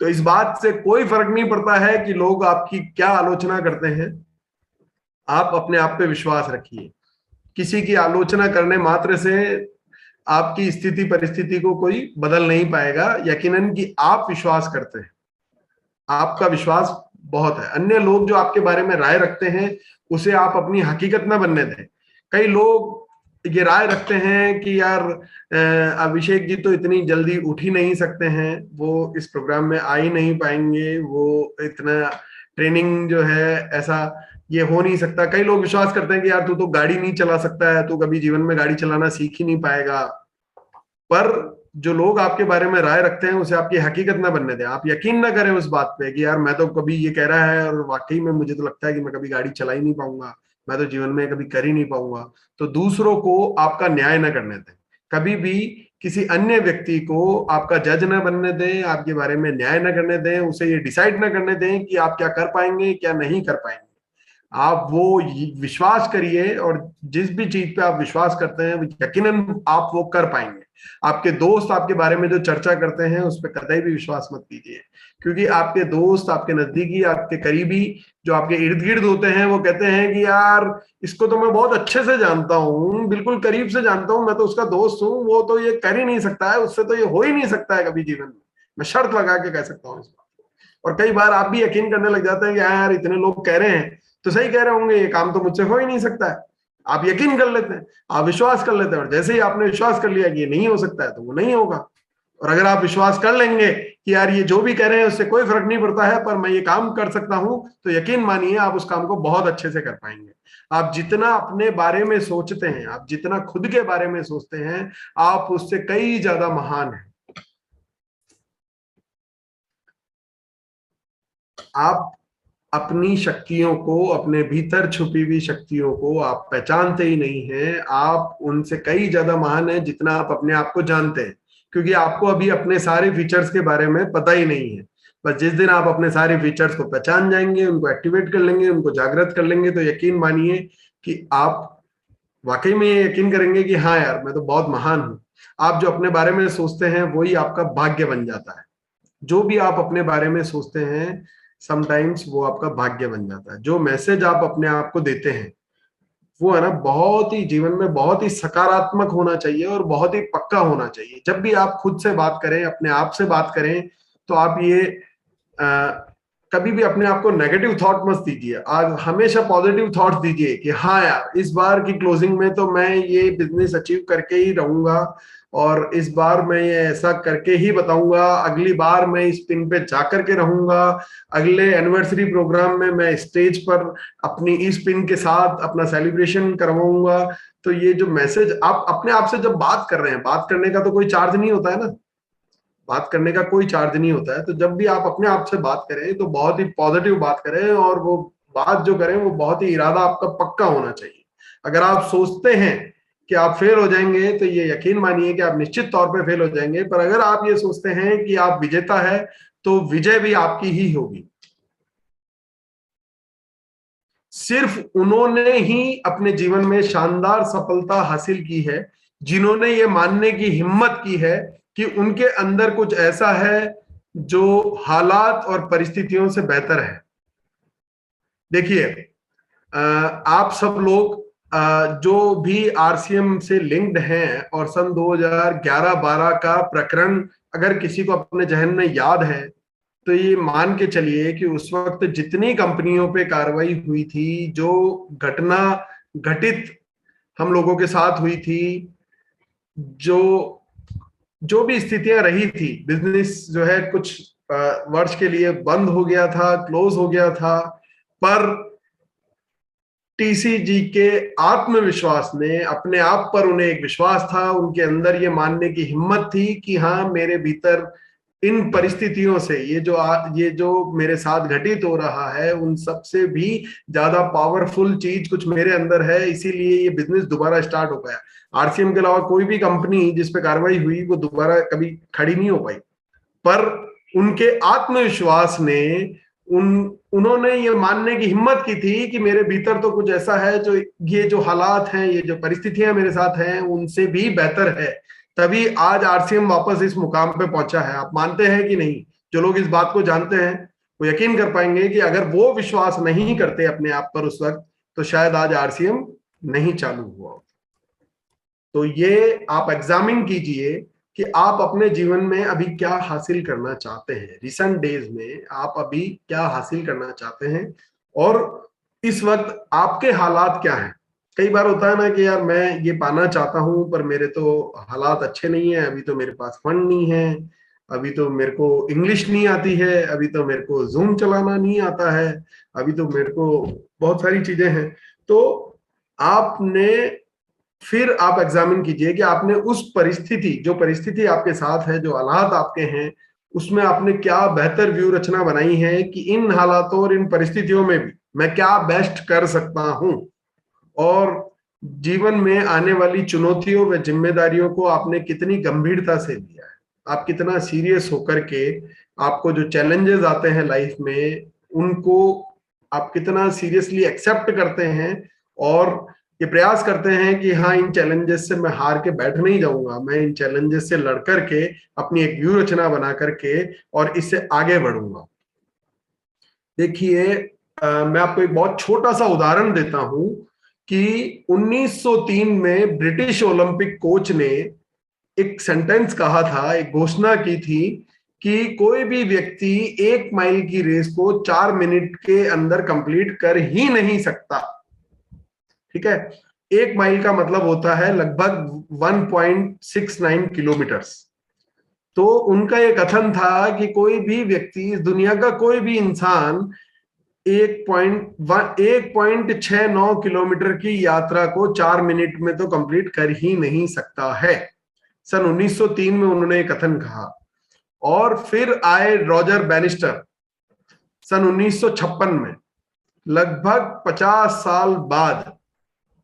तो इस बात से कोई फर्क नहीं पड़ता है कि लोग आपकी क्या आलोचना करते हैं, आप अपने आप पे विश्वास रखिए। किसी की आलोचना करने मात्र से आपकी स्थिति परिस्थिति को कोई बदल नहीं पाएगा, यकीनन कि आप विश्वास करते हैं, आपका विश्वास बहुत है। अन्य लोग जो आपके बारे में राय रखते हैं उसे आप अपनी हकीकत न बनने दें। कई लोग ये राय रखते हैं कि यार अभिषेक जी तो इतनी जल्दी उठ ही नहीं सकते हैं, वो इस प्रोग्राम में आ ही नहीं पाएंगे, वो इतना ट्रेनिंग जो है ऐसा ये हो नहीं सकता। कई लोग विश्वास करते हैं कि यार तू तो गाड़ी नहीं चला सकता है, तू कभी जीवन में गाड़ी चलाना सीख ही नहीं पाएगा। पर जो लोग आपके बारे में राय रखते हैं उसे आपकी हकीकत ना बनने दें। आप यकीन ना करें उस बात पे कि यार मैं तो कभी ये कह रहा है और वाकई में मुझे तो लगता है कि मैं कभी गाड़ी चला ही नहीं पाऊंगा, मैं तो जीवन में कभी कर ही नहीं पाऊंगा। तो दूसरों को आपका न्याय न करने दें, कभी भी किसी अन्य व्यक्ति को आपका जज न बनने दें, आपके बारे में न्याय न करने दें, उसे ये डिसाइड न करने दें कि आप क्या कर पाएंगे क्या नहीं कर पाएंगे। आप वो विश्वास करिए, और जिस भी चीज पे आप विश्वास करते हैं यकीनन आप वो कर पाएंगे। आपके दोस्त आपके बारे में जो चर्चा करते हैं उस पर कतई भी विश्वास मत कीजिए, क्योंकि आपके दोस्त, आपके नजदीकी, आपके करीबी जो आपके इर्द गिर्द होते हैं वो कहते हैं कि यार इसको तो मैं बहुत अच्छे से जानता हूँ, बिल्कुल करीब से जानता हूँ, मैं तो उसका दोस्त हूँ, वो तो ये कर ही नहीं सकता है, उससे तो ये हो ही नहीं सकता है कभी जीवन में, मैं शर्त लगा के कह सकता हूँ इस बात को। और कई बार आप भी यकीन करने लग जाते हैं कि यार इतने लोग कह रहे हैं तो सही कह रहे होंगे, ये काम तो मुझसे हो ही नहीं सकता है। आप यकीन कर लेते हैं, आप विश्वास कर लेते हैं, और जैसे ही आपने विश्वास कर लिया कि ये नहीं हो सकता है तो वो नहीं होगा। और अगर आप विश्वास कर लेंगे कि यार ये जो भी कह रहे हैं उससे कोई फर्क नहीं पड़ता है, पर मैं ये काम कर सकता हूं, तो यकीन मानिए आप उस काम को बहुत अच्छे से कर पाएंगे। आप जितना अपने बारे में सोचते हैं, आप जितना खुद के बारे में सोचते हैं, आप उससे कई ज्यादा महान हैं। आप अपनी शक्तियों को, अपने भीतर छुपी हुई शक्तियों को आप पहचानते ही नहीं हैं। आप उनसे कई ज्यादा महान हैं जितना आप अपने आप को जानते हैं, क्योंकि आपको अभी अपने सारे फीचर्स के बारे में पता ही नहीं है। बस जिस दिन आप अपने सारे फीचर्स को पहचान जाएंगे, उनको एक्टिवेट कर लेंगे, उनको जागृत कर लेंगे, तो यकीन मानिए कि आप वाकई में ये यकीन करेंगे कि हाँ यार मैं तो बहुत महान हूं। आप जो अपने बारे में सोचते हैं वही आपका भाग्य बन जाता है। जो भी आप अपने बारे में सोचते हैं समटाइम्स वो आपका भाग्य बन जाता है। जो मैसेज आप अपने आप को देते हैं वो है ना, बहुत ही जीवन में बहुत ही सकारात्मक होना चाहिए और बहुत ही पक्का होना चाहिए। जब भी आप खुद से बात करें, अपने आप से बात करें, तो आप ये कभी भी अपने आप को नेगेटिव थॉट मत दीजिए। आज हमेशा पॉजिटिव थॉट दीजिए कि हाँ यार इस बार की क्लोजिंग में तो मैं ये बिजनेस अचीव करके ही रहूंगा, और इस बार मैं ये ऐसा करके ही बताऊंगा, अगली बार मैं इस पिन पे जाकर के रहूंगा, अगले एनिवर्सरी प्रोग्राम में मैं स्टेज पर अपनी इस पिन के साथ अपना सेलिब्रेशन करवाऊंगा। तो ये जो मैसेज आप अपने आप से जब बात कर रहे हैं, बात करने का तो कोई चार्ज नहीं होता है ना, बात करने का कोई चार्ज नहीं होता है। तो जब भी आप अपने आप से बात करें तो बहुत ही पॉजिटिव बात करें, और वो बात जो करें वो बहुत ही इरादा आपका पक्का होना चाहिए। अगर आप सोचते हैं कि आप फेल हो जाएंगे तो ये यकीन मानिए कि आप निश्चित तौर पे फेल हो जाएंगे। पर अगर आप ये सोचते हैं कि आप विजेता है तो विजय भी आपकी ही होगी। सिर्फ उन्होंने ही अपने जीवन में शानदार सफलता हासिल की है जिन्होंने ये मानने की हिम्मत की है कि उनके अंदर कुछ ऐसा है जो हालात और परिस्थितियों से बेहतर है। देखिए आप सब लोग जो भी आरसीएम से लिंक्ड हैं और सन 2011-12 का प्रकरण अगर किसी को अपने जहन में याद है तो ये मान के चलिए कि उस वक्त जितनी कंपनियों पे कार्रवाई हुई थी, जो घटना घटित हम लोगों के साथ हुई थी, जो भी स्थितियां रही थी, बिजनेस जो है कुछ वर्ष के लिए बंद हो गया था, क्लोज हो गया था, पर टीसीजी के आत्मविश्वास ने, अपने आप पर उन्हें एक विश्वास था, उनके अंदर ये मानने की हिम्मत थी कि हाँ मेरे भीतर इन परिस्थितियों से ये जो मेरे साथ घटित हो रहा है उन सबसे भी ज्यादा पावरफुल चीज कुछ मेरे अंदर है, इसीलिए ये बिजनेस दोबारा स्टार्ट हो पाया। आरसीएम के अलावा कोई भी कंपनी जिस पे कार्रवाई हुई वो दोबारा कभी खड़ी नहीं हो पाई, पर उनके आत्मविश्वास ने उन्होंने ये मानने की हिम्मत की थी कि मेरे भीतर तो कुछ ऐसा है जो ये जो हालात हैं, ये जो परिस्थितियां मेरे साथ हैं उनसे भी बेहतर है। तभी आज आरसीएम वापस इस मुकाम पे पहुंचा है। आप मानते हैं कि नहीं? जो लोग इस बात को जानते हैं वो यकीन कर पाएंगे कि अगर वो विश्वास नहीं करते अपने आप पर उस वक्त, तो शायद आज आरसीएम नहीं चालू हुआ। तो ये आप एग्जामिन कीजिए कि आप अपने जीवन में अभी क्या हासिल करना चाहते हैं। रिसेंट डेज में आप अभी क्या हासिल करना चाहते हैं और इस वक्त आपके हालात क्या हैं। कई बार होता है ना कि यार मैं ये पाना चाहता हूं पर मेरे तो हालात अच्छे नहीं है, अभी तो मेरे पास फंड नहीं है, अभी तो मेरे को इंग्लिश नहीं आती है, अभी तो मेरे को जूम चलाना नहीं आता है, अभी तो मेरे को बहुत सारी चीजें हैं। तो आपने फिर आप एग्जामिन कीजिए कि आपने उस परिस्थिति, जो परिस्थिति आपके साथ है, जो हालात आपके हैं, उसमें आपने क्या बेहतर व्यू रचना बनाई है कि इन हालातों और इन परिस्थितियों में भी मैं क्या बेस्ट कर सकता हूं। और जीवन में आने वाली चुनौतियों व जिम्मेदारियों को आपने कितनी गंभीरता से लिया है, आप कितना सीरियस होकर के आपको जो चैलेंजेस आते हैं लाइफ में उनको आप कितना सीरियसली एक्सेप्ट करते हैं और ये प्रयास करते हैं कि हाँ, इन चैलेंजेस से मैं हार के बैठ नहीं जाऊंगा, मैं इन चैलेंजेस से लड़ करके अपनी एक व्यू रचना बना करके और इससे आगे बढ़ूंगा। देखिए, मैं आपको एक बहुत छोटा सा उदाहरण देता हूं कि 1903 में ब्रिटिश ओलंपिक कोच ने एक सेंटेंस कहा था, एक घोषणा की थी कि कोई भी व्यक्ति 1 माइल की रेस को 4 मिनट के अंदर कंप्लीट कर ही नहीं सकता। ठीक है, 1 माइल का मतलब होता है लगभग 1.69 किलोमीटर्स। तो उनका ये कथन था कि कोई भी व्यक्ति, इस दुनिया का कोई भी इंसान 1.69 किलोमीटर की यात्रा को 4 मिनट में तो कंप्लीट कर ही नहीं सकता है। सन 1903 में उन्होंने कथन कहा। और फिर आए रॉजर बैनिस्टर सन 1956 में, लगभग 50 साल बाद,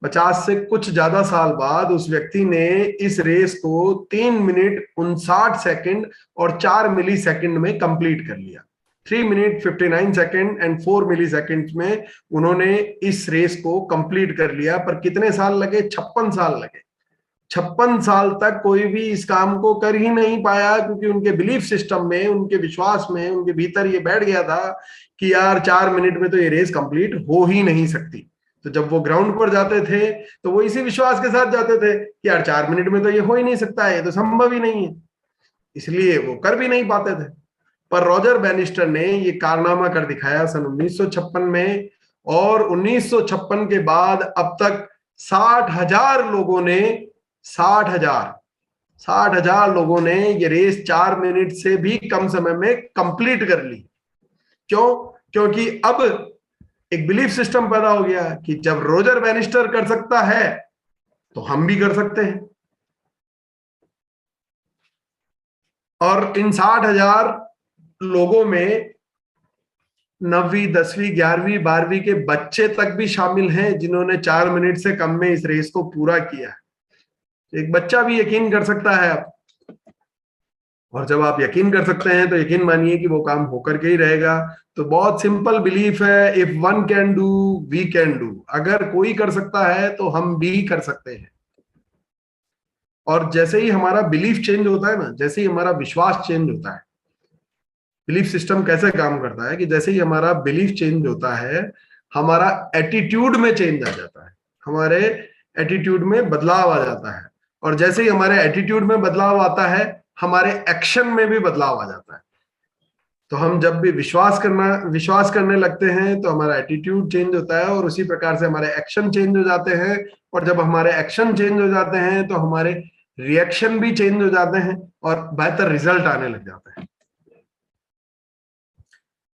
50 से कुछ ज्यादा साल बाद उस व्यक्ति ने इस रेस को 3 मिनट 59 सेकंड और 4 मिली सेकंड में कंप्लीट कर लिया। 3 minute 59 second and 4 millisecond में उन्होंने इस रेस को कंप्लीट कर लिया। पर कितने साल लगे? 56 साल लगे। 56 साल तक कोई भी इस काम को कर ही नहीं पाया, क्योंकि उनके बिलीफ सिस्टम में, उनके विश्वास में, उनके भीतर ये बैठ गया था कि यार 4 मिनट में तो ये रेस कंप्लीट हो ही नहीं सकती। तो जब वो ग्राउंड पर जाते थे तो वो इसी विश्वास के साथ जाते थे कि यार 4 मिनट में तो ये हो ही नहीं सकता है, ये तो संभव ही नहीं है, इसलिए वो कर भी नहीं पाते थे। पर रॉजर बैनिस्टर ने ये कारनामा कर दिखाया सन 1956 में, और 1956 के बाद अब तक 60,000 लोगों ने 60,000 लोगों ने ये रेस 4 मिनट से भी कम समय में कंप्लीट कर ली। क्यों? क्योंकि अब एक बिलीफ सिस्टम पैदा हो गया कि जब रॉजर बैनिस्टर कर सकता है तो हम भी कर सकते हैं। और इन 60,000 लोगों में 9वीं, 10वीं, 11वीं, 12वीं के बच्चे तक भी शामिल हैं जिन्होंने 4 मिनट से कम में इस रेस को पूरा किया है। एक बच्चा भी यकीन कर सकता है अब, और जब आप यकीन कर सकते हैं तो यकीन मानिए कि वो काम होकर के ही रहेगा। तो बहुत सिंपल बिलीफ है, if one can do we can do. अगर कोई कर सकता है तो हम भी कर सकते हैं। और जैसे ही हमारा बिलीफ चेंज होता है ना, जैसे ही हमारा विश्वास चेंज होता है, बिलीफ सिस्टम कैसे काम करता है कि जैसे ही हमारा बिलीफ चेंज होता है, हमारा एटीट्यूड में चेंज आ जाता है, हमारे एटीट्यूड में बदलाव आ जाता है। और जैसे ही हमारे एटीट्यूड में बदलाव आता है, हमारे एक्शन में भी बदलाव आ जाता है। तो हम जब भी विश्वास करने लगते हैं तो हमारा एटीट्यूड चेंज होता है, और उसी प्रकार से हमारे एक्शन चेंज हो जाते हैं। और जब हमारे एक्शन चेंज हो जाते हैं तो हमारे रिएक्शन भी चेंज हो जाते हैं और बेहतर रिजल्ट आने लग जाते हैं।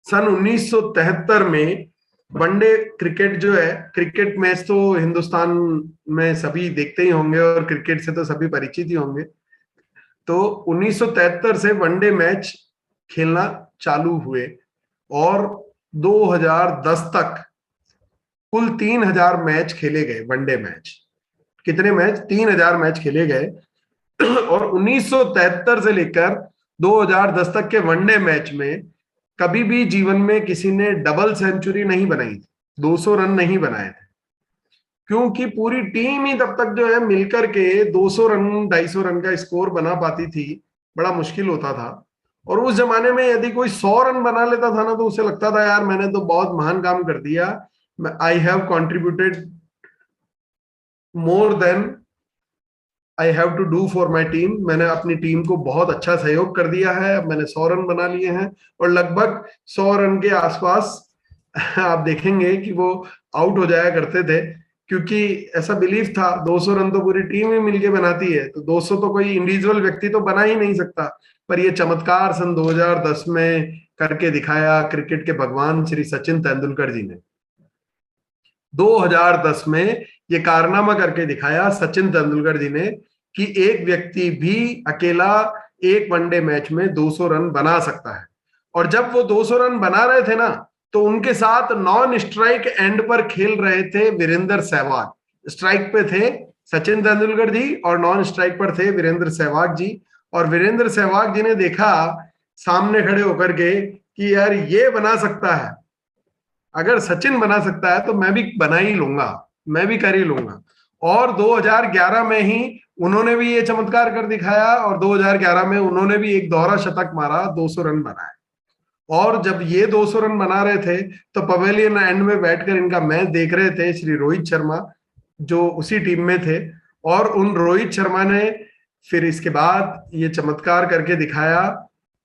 सन 1973 में वनडे क्रिकेट जो है, क्रिकेट मैच तो हिंदुस्तान में सभी देखते ही होंगे और क्रिकेट से तो सभी परिचित ही होंगे। तो 1973 से वनडे मैच खेलना चालू हुए और 2010 तक कुल 3,000 मैच खेले गए। वनडे मैच कितने मैच? 3,000 मैच खेले गए। और 1973 से लेकर 2010 तक के वनडे मैच में कभी भी जीवन में किसी ने डबल सेंचुरी नहीं बनाई थी, 200 रन नहीं बनाए थे। क्योंकि पूरी टीम ही तब तक जो है मिलकर के 200 रन 250 रन का स्कोर बना पाती थी, बड़ा मुश्किल होता था। और उस जमाने में यदि कोई 100 रन बना लेता था ना, तो उसे लगता था यार मैंने तो बहुत महान काम कर दिया, I have contributed more than I have to do for my team. मैंने अपनी टीम को बहुत अच्छा सहयोग कर दिया है, अब मैंने 100 रन बना लिए हैं। और लगभग 100 रन के आसपास आप देखेंगे कि वो आउट हो जाया करते थे, क्योंकि ऐसा बिलीफ था 200 रन तो पूरी टीम ही मिलके बनाती है, तो 200 तो कोई इंडिविजुअल व्यक्ति तो बना ही नहीं सकता। पर ये चमत्कार सन 2010 में करके दिखाया क्रिकेट के भगवान श्री सचिन तेंदुलकर जी ने। 2010 में ये कारनामा करके दिखाया सचिन तेंदुलकर जी ने कि एक व्यक्ति भी अकेला एक वनडे मैच में 200 रन बना सकता है। और जब वो 200 रन बना रहे थे ना, तो उनके साथ नॉन स्ट्राइक एंड पर खेल रहे थे वीरेंद्र सहवाग। स्ट्राइक पे थे सचिन तेंदुलकर जी और नॉन स्ट्राइक पर थे वीरेंद्र सहवाग जी। और वीरेंद्र सहवाग जी ने देखा सामने खड़े होकर के कि यार ये बना सकता है, अगर सचिन बना सकता है तो मैं भी बना ही लूंगा, मैं भी कर ही लूंगा। और 2011 में ही उन्होंने भी ये चमत्कार कर दिखाया, और 2011 में उन्होंने भी एक दोहरा शतक मारा, 200 रन बनाए। और जब ये 200 रन बना रहे थे तो पवेलियन एंड में बैठकर इनका मैच देख रहे थे श्री रोहित शर्मा, जो उसी टीम में थे। और उन रोहित शर्मा ने फिर इसके बाद ये चमत्कार करके दिखाया,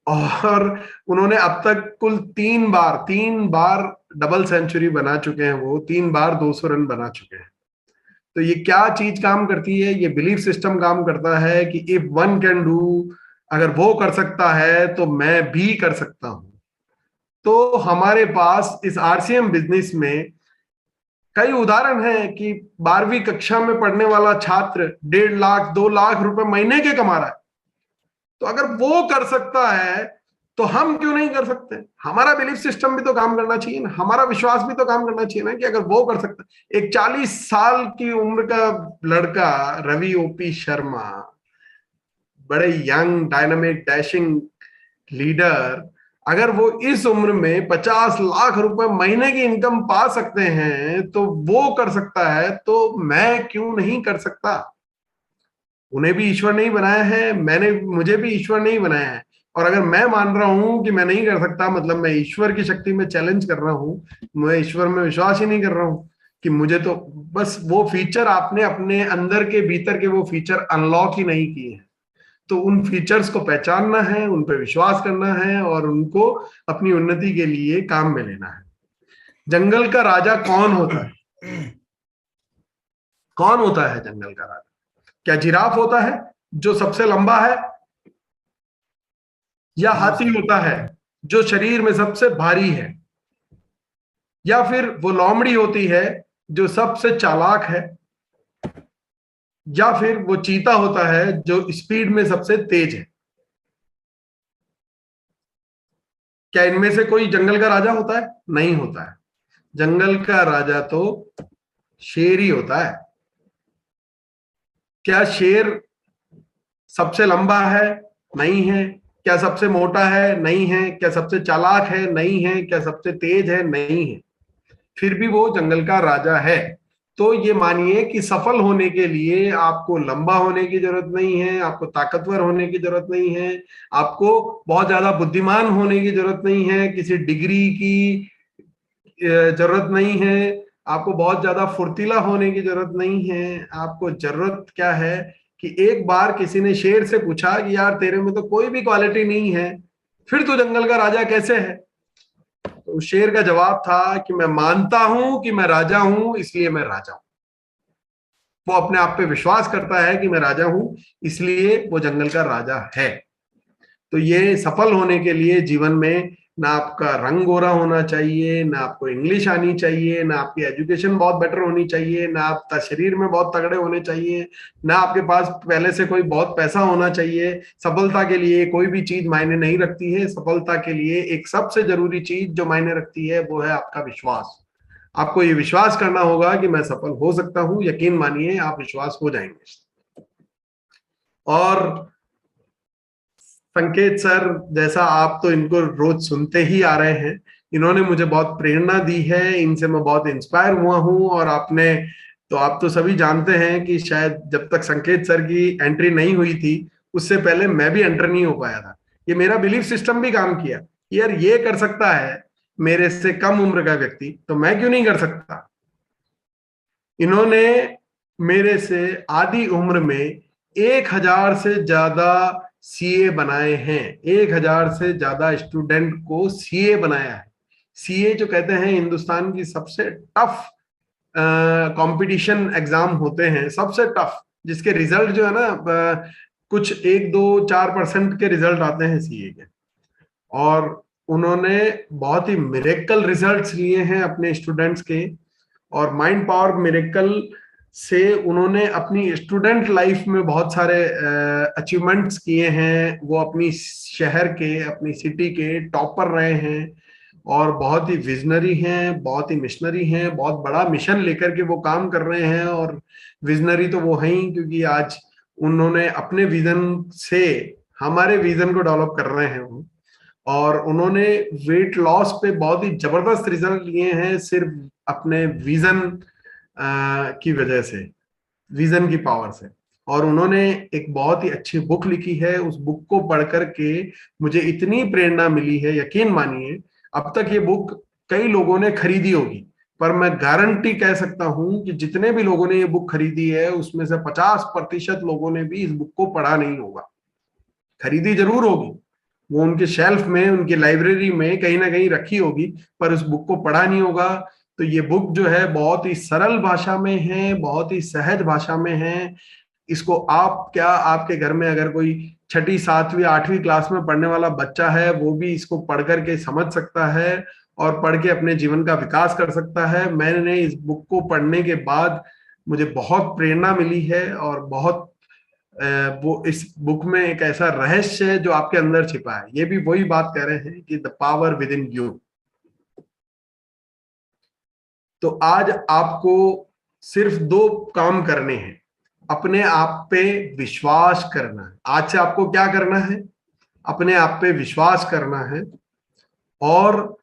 और उन्होंने अब तक कुल 3 बार डबल सेंचुरी बना चुके हैं। वो 3 बार 200 रन बना चुके हैं। तो ये क्या चीज काम करती है? ये बिलीफ सिस्टम काम करता है कि इफ वन कैन डू, अगर वो कर सकता है तो मैं भी कर सकता हूं। तो हमारे पास इस आरसीएम बिजनेस में कई उदाहरण हैं कि 12वीं कक्षा में पढ़ने वाला छात्र 1.5 लाख 2 लाख रुपए महीने के कमा रहा है। तो अगर वो कर सकता है तो हम क्यों नहीं कर सकते? हमारा बिलीफ सिस्टम भी तो काम करना चाहिए ना, हमारा विश्वास भी तो काम करना चाहिए ना, कि अगर वो कर सकता है। एक 40 साल की उम्र का लड़का रवि ओपी शर्मा, बड़े यंग डायनामिक डैशिंग लीडर, अगर वो इस उम्र में 50 लाख रुपए महीने की इनकम पा सकते हैं, तो वो कर सकता है, तो मैं क्यों नहीं कर सकता? उन्हें भी ईश्वर नहीं बनाया है, मुझे भी ईश्वर नहीं बनाया है। और अगर मैं मान रहा हूं कि मैं नहीं कर सकता, मतलब मैं ईश्वर की शक्ति में चैलेंज कर रहा हूं, मैं ईश्वर में विश्वास ही नहीं कर रहा हूं कि मुझे तो बस वो फीचर आपने अपने अंदर के भीतर के वो फीचर अनलॉक ही नहीं किए हैं। तो उन फीचर्स को पहचानना है, उन पर विश्वास करना है और उनको अपनी उन्नति के लिए काम में लेना है। जंगल का राजा कौन होता है? कौन होता है जंगल का राजा? क्या जिराफ होता है जो सबसे लंबा है, या हाथी होता है जो शरीर में सबसे भारी है, या फिर वो लोमड़ी होती है जो सबसे चालाक है, या फिर वो चीता होता है जो स्पीड में सबसे तेज है? क्या इनमें से कोई जंगल का राजा होता है? नहीं होता है। जंगल का राजा तो शेर ही होता है। क्या शेर सबसे लंबा है? नहीं है। क्या सबसे मोटा है? नहीं है। क्या सबसे चालाक है? नहीं है। क्या सबसे तेज है? नहीं है। फिर भी वो जंगल का राजा है। तो ये मानिए कि सफल होने के लिए आपको लंबा होने की जरूरत नहीं है, आपको ताकतवर होने की जरूरत नहीं है, आपको बहुत ज्यादा बुद्धिमान होने की जरूरत नहीं है, किसी डिग्री की जरूरत नहीं है, आपको बहुत ज्यादा फुर्तीला होने की जरूरत नहीं है। आपको जरूरत क्या है कि एक बार किसी ने शेर से पूछा कि यार तेरे में तो कोई भी क्वालिटी नहीं है, फिर तू जंगल का राजा कैसे है? तो शेर का जवाब था कि मैं मानता हूं कि मैं राजा हूं, इसलिए मैं राजा हूं। वो अपने आप पे विश्वास करता है कि मैं राजा हूं, इसलिए वो जंगल का राजा है। तो ये सफल होने के लिए जीवन में ना आपका रंग गोरा होना चाहिए, ना आपको इंग्लिश आनी चाहिए, ना आपकी एजुकेशन बहुत बेटर होनी चाहिए, ना आप शरीर में बहुत तगड़े होने चाहिए, ना आपके पास पहले से कोई बहुत पैसा होना चाहिए। सफलता के लिए कोई भी चीज मायने नहीं रखती है। सफलता के लिए एक सबसे जरूरी चीज जो मायने रखती है वो है आपका विश्वास। आपको ये विश्वास करना होगा कि मैं सफल हो सकता हूं। यकीन मानिए आप विश्वास हो जाएंगे। और संकेत सर जैसा आप तो इनको रोज सुनते ही आ रहे हैं, इन्होंने मुझे बहुत प्रेरणा दी है, इनसे मैं बहुत इंस्पायर हुआ हूं। और आपने तो आप तो सभी जानते हैं कि शायद जब तक संकेत सर की एंट्री नहीं हुई थी उससे पहले मैं भी एंटर नहीं हो पाया था। ये मेरा बिलीफ सिस्टम भी काम किया कि यार ये कर सकता है मेरे से कम उम्र का व्यक्ति, तो मैं क्यों नहीं कर सकता। इन्होंने मेरे से आधी उम्र में 1000 से ज्यादा सीए बनाए हैं, 1000 से ज्यादा स्टूडेंट को सीए बनाया है। सीए जो कहते हैं हिंदुस्तान की सबसे टफ कंपटीशन एग्जाम होते हैं, सबसे टफ, जिसके रिजल्ट जो है ना कुछ 1-2-4% के रिजल्ट आते हैं सीए के। और उन्होंने बहुत ही मिरेकल रिजल्ट्स लिए हैं अपने स्टूडेंट्स के। और माइंड पावर मिरेकल से उन्होंने अपनी स्टूडेंट लाइफ में बहुत सारे अचीवमेंट्स किए हैं। वो अपनी शहर के, अपनी सिटी के टॉपर रहे हैं और बहुत ही विजनरी हैं, बहुत ही मिशनरी हैं, बहुत बड़ा मिशन लेकर के वो काम कर रहे हैं। और विजनरी तो वो हैं क्योंकि आज उन्होंने अपने विजन से हमारे विजन को डेवलप कर रहे हैं वो। और उन्होंने वेट लॉस पे बहुत ही जबरदस्त रिजल्ट लिए हैं सिर्फ अपने विजन की वजह से, विजन की पावर से। और उन्होंने एक बहुत ही अच्छी बुक लिखी है। उस बुक को पढ़ करके मुझे इतनी प्रेरणा मिली है, यकीन मानिए अब तक ये बुक कई लोगों ने खरीदी होगी, पर मैं गारंटी कह सकता हूं कि जितने भी लोगों ने ये बुक खरीदी है उसमें से 50% लोगों ने भी इस बुक को पढ़ा नहीं होगा। खरीदी जरूर होगी, वो उनके शेल्फ में, उनकी लाइब्रेरी में कहीं ना कहीं रखी होगी, पर उस बुक को पढ़ा नहीं होगा। तो ये बुक जो है बहुत ही सरल भाषा में है, बहुत ही सहज भाषा में है। इसको आप क्या, आपके घर में अगर कोई 6ठी 7वीं 8वीं क्लास में पढ़ने वाला बच्चा है वो भी इसको पढ़ करके समझ सकता है और पढ़ के अपने जीवन का विकास कर सकता है। मैंने इस बुक को पढ़ने के बाद मुझे बहुत प्रेरणा मिली है और बहुत वो इस बुक में एक ऐसा रहस्य है जो आपके अंदर छिपा है। ये भी वही बात कह रहे हैं कि the power with in you. तो आज आपको सिर्फ 2 काम करने हैं। अपने आप पे विश्वास करना है। आज से आपको क्या करना है? अपने आप पे विश्वास करना है और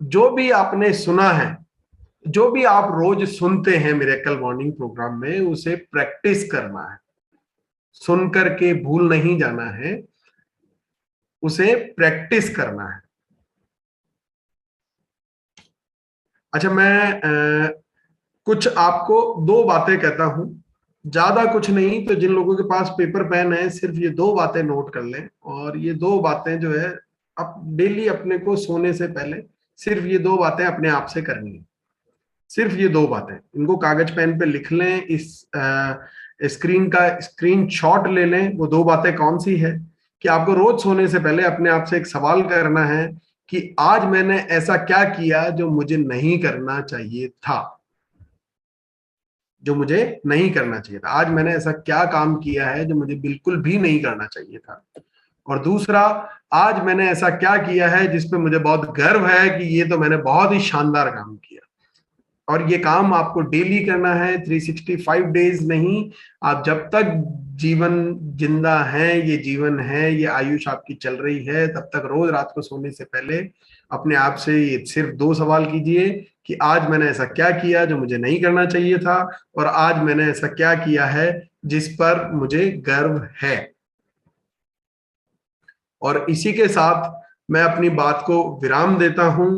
जो भी आपने सुना है, जो भी आप रोज सुनते हैं मिरेकल मॉर्निंग प्रोग्राम में, उसे प्रैक्टिस करना है। सुन करके भूल नहीं जाना है, उसे प्रैक्टिस करना है। अच्छा, मैं कुछ आपको 2 बातें कहता हूं, ज्यादा कुछ नहीं। तो जिन लोगों के पास पेपर पेन है सिर्फ ये 2 बातें नोट कर लें। और ये 2 बातें जो है अब डेली अपने को सोने से पहले सिर्फ ये 2 बातें अपने आप से करनी है। सिर्फ ये 2 बातें, इनको कागज पेन पे लिख लें। इस स्क्रीन का स्क्रीनशॉट ले लें। वो 2 बातें कौन सी है कि आपको रोज सोने से पहले अपने आप से एक सवाल करना है कि आज मैंने ऐसा क्या किया जो मुझे नहीं करना चाहिए था, जो मुझे नहीं करना चाहिए था। आज मैंने ऐसा क्या काम किया है जो मुझे बिल्कुल भी नहीं करना चाहिए था। और दूसरा, आज मैंने ऐसा क्या किया है जिसपे मुझे बहुत गर्व है कि ये तो मैंने बहुत ही शानदार काम किया। और ये काम आपको डेली करना है, 365 डेज नहीं। आप जब तक जीवन जिंदा है, ये जीवन है, ये आयुष आपकी चल रही है, तब तक रोज रात को सोने से पहले अपने आप से ये सिर्फ 2 सवाल कीजिए कि आज मैंने ऐसा क्या किया जो मुझे नहीं करना चाहिए था और आज मैंने ऐसा क्या किया है जिस पर मुझे गर्व है। और इसी के साथ मैं अपनी बात को विराम देता हूं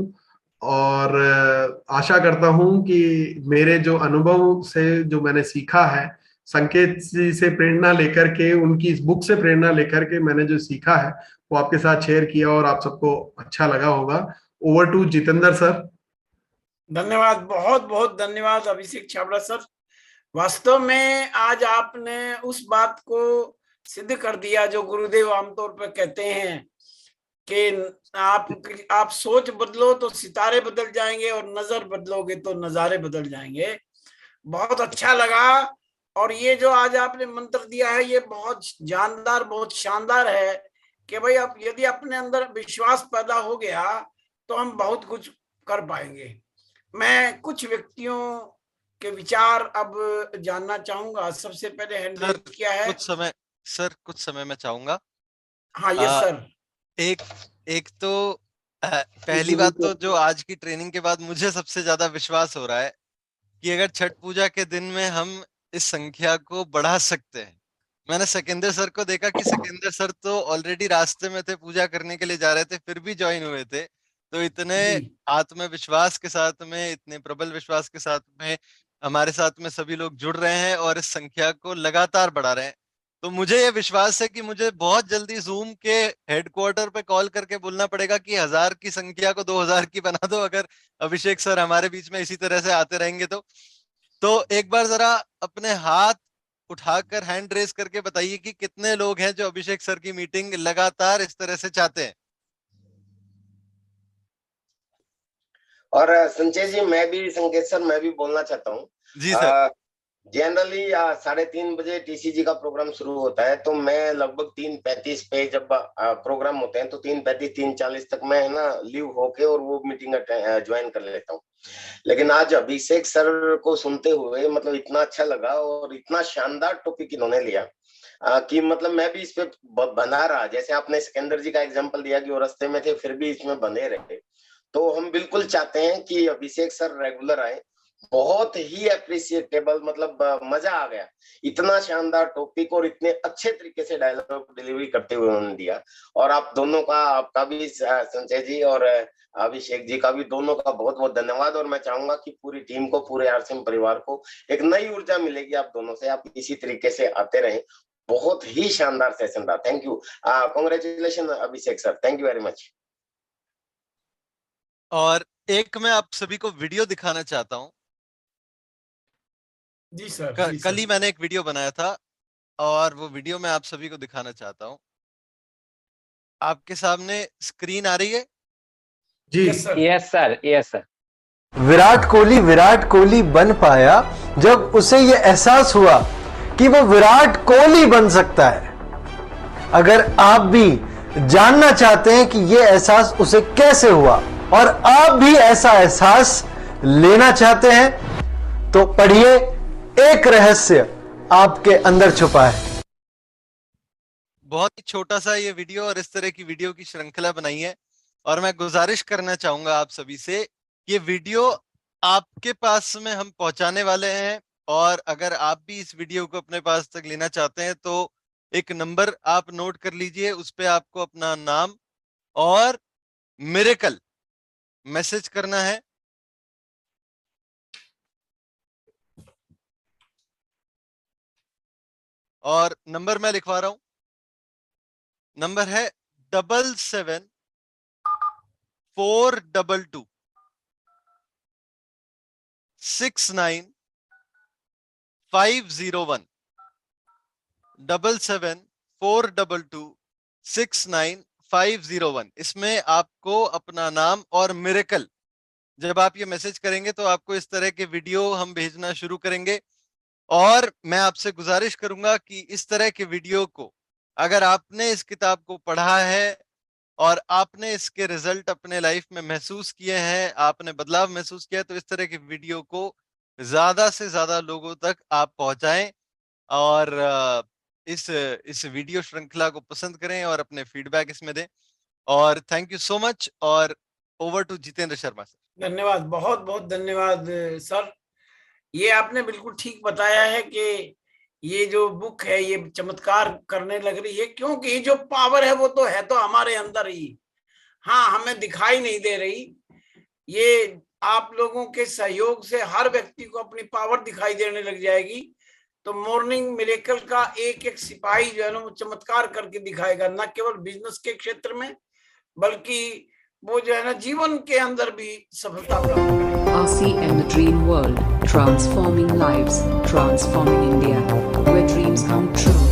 और आशा करता हूं कि मेरे जो अनुभव से जो मैंने सीखा है, संकेत जी से प्रेरणा लेकर के, उनकी इस बुक से प्रेरणा लेकर के मैंने जो सीखा है वो आपके साथ शेयर किया और आप सबको अच्छा लगा होगा। Over to Jitendra sir. धन्यवाद, बहुत बहुत धन्यवाद अभिषेक छाबड़ा सर। वास्तव में आज आपने उस बात को सिद्ध कर दिया जो गुरुदेव आमतौर पर कहते हैं कि आप सोच बदलो तो सितारे बदल जाएंगे और नजर बदलोगे तो नजारे बदल जाएंगे। बहुत अच्छा लगा। और ये जो आज आपने मंत्र दिया है ये बहुत जानदार, बहुत शानदार है कि भाई अब यदि अपने अंदर विश्वास पैदा हो गया तो हम बहुत कुछ कर पाएंगे। मैं कुछ व्यक्तियों के विचार अब जानना चाहूंगा। सबसे पहले हैंड रेज किया है। कुछ समय मैं चाहूंगा। हाँ, यस सर। एक तो पहली बात तो जो आज की ट्रेनिंग के बाद मुझे सबसे ज्यादा विश्वास हो रहा है कि अगर छठ पूजा के दिन में हम इस संख्या को बढ़ा सकते हैं। मैंने सिकंदर सर को देखा कि सिकंदर सर तो ऑलरेडी रास्ते में थे, पूजा करने के लिए जा रहे थे, फिर भी ज्वाइन हुए थे। तो इतने जी आत्मविश्वास के साथ में, इतने प्रबल विश्वास के साथ में हमारे साथ में सभी लोग जुड़ रहे हैं और इस संख्या को लगातार बढ़ा रहे हैं। तो मुझे ये विश्वास है कि मुझे बहुत जल्दी जूम के हेडक्वार्टर पे कॉल करके बोलना पड़ेगा कि 1000 की संख्या को 2000 की बना दो, अगर अभिषेक सर हमारे बीच में इसी तरह से आते रहेंगे तो एक बार जरा अपने हाथ उठाकर हैंड रेस करके बताइए कि कितने लोग हैं जो अभिषेक सर की मीटिंग लगातार इस तरह से चाहते हैं। और संजय जी, मैं भी, संकेत सर, मैं भी बोलना चाहता हूँ। जी सर। जनरली 3:30 बजे टीसीजी का प्रोग्राम शुरू होता है, तो मैं लगभग 3:35 पे जब प्रोग्राम होते हैं तो 3:35 3:40 तक मैं ना लीव होके और वो मीटिंग ज्वाइन कर लेता हूँ। लेकिन आज अभिषेक सर को सुनते हुए मतलब इतना अच्छा लगा और इतना शानदार टॉपिक इन्होंने लिया कि मतलब मैं भी इस पे बना रहा। जैसे आपने सिकंदर जी का एग्जांपल दिया कि वो रास्ते में थे फिर भी इसमें बने रहे, तो हम बिल्कुल चाहते हैं कि अभिषेक सर रेगुलर आए। बहुत ही अप्रिशिएटेबल, मतलब मजा आ गया। इतना शानदार टॉपिक और इतने अच्छे तरीके से डायलॉग डिलीवरी करते हुए उन्होंने दिया। और आप दोनों का, आपका भी संजय जी और अभिषेक जी का भी, दोनों का बहुत बहुत धन्यवाद। और मैं चाहूंगा कि पूरी टीम को, पूरे आरसीएम परिवार को एक नई ऊर्जा मिलेगी आप दोनों से। आप इसी तरीके से आते रहें। बहुत ही शानदार सेशन रहा। Thank you, congratulation Abhishek sir, thank you very much. और एक मैं आप सभी को वीडियो दिखाना चाहता हूँ। जी सर। कल ही मैंने एक वीडियो बनाया था और वो वीडियो मैं आप सभी को दिखाना चाहता हूँ। आपके सामने स्क्रीन आ रही है? जी यस सर। विराट कोहली बन पाया जब उसे यह एहसास हुआ कि वो विराट कोहली बन सकता है। अगर आप भी जानना चाहते हैं कि यह एहसास उसे कैसे हुआ और आप भी ऐसा एहसास लेना चाहते हैं तो पढ़िए, एक रहस्य आपके अंदर छुपा है। बहुत ही छोटा सा ये वीडियो और इस तरह की वीडियो की श्रृंखला बनाई है और मैं गुजारिश करना चाहूंगा आप सभी से, ये वीडियो आपके पास में हम पहुंचाने वाले हैं। और अगर आप भी इस वीडियो को अपने पास तक लेना चाहते हैं तो एक नंबर आप नोट कर लीजिए, उस पे आपको अपना नाम और मिरेकल मैसेज करना है। और नंबर मैं लिखवा रहा हूं, नंबर है 77422 69501 77422 69501। इसमें आपको अपना नाम और मिरेकल, जब आप ये मैसेज करेंगे तो आपको इस तरह के वीडियो हम भेजना शुरू करेंगे। और मैं आपसे गुजारिश करूंगा कि इस तरह के वीडियो को, अगर आपने इस किताब को पढ़ा है और आपने इसके रिजल्ट अपने लाइफ में महसूस किए हैं, आपने बदलाव महसूस किया है, तो इस तरह के वीडियो को ज्यादा से ज्यादा लोगों तक आप पहुंचाएं और इस वीडियो श्रृंखला को पसंद करें और अपने फीडबैक इसमें दें। और थैंक यू सो मच। और over to Jitendra Sharma sir. धन्यवाद, बहुत बहुत धन्यवाद सर। ये आपने बिल्कुल ठीक बताया है कि ये जो बुक है ये चमत्कार करने लग रही है, क्योंकि ये जो पावर है वो तो है तो हमारे अंदर ही, हाँ, हमें दिखाई नहीं दे रही। ये आप लोगों के सहयोग से हर व्यक्ति को अपनी पावर दिखाई देने लग जाएगी। तो मॉर्निंग मिरेकल का एक एक सिपाही जो है ना वो चमत्कार करके दिखाएगा, न केवल बिजनेस के क्षेत्र में बल्कि वो जो है ना जीवन के अंदर भी सफलता प्राप्त करेगा। RCM, the dream world, transforming lives, transforming India, where dreams come true.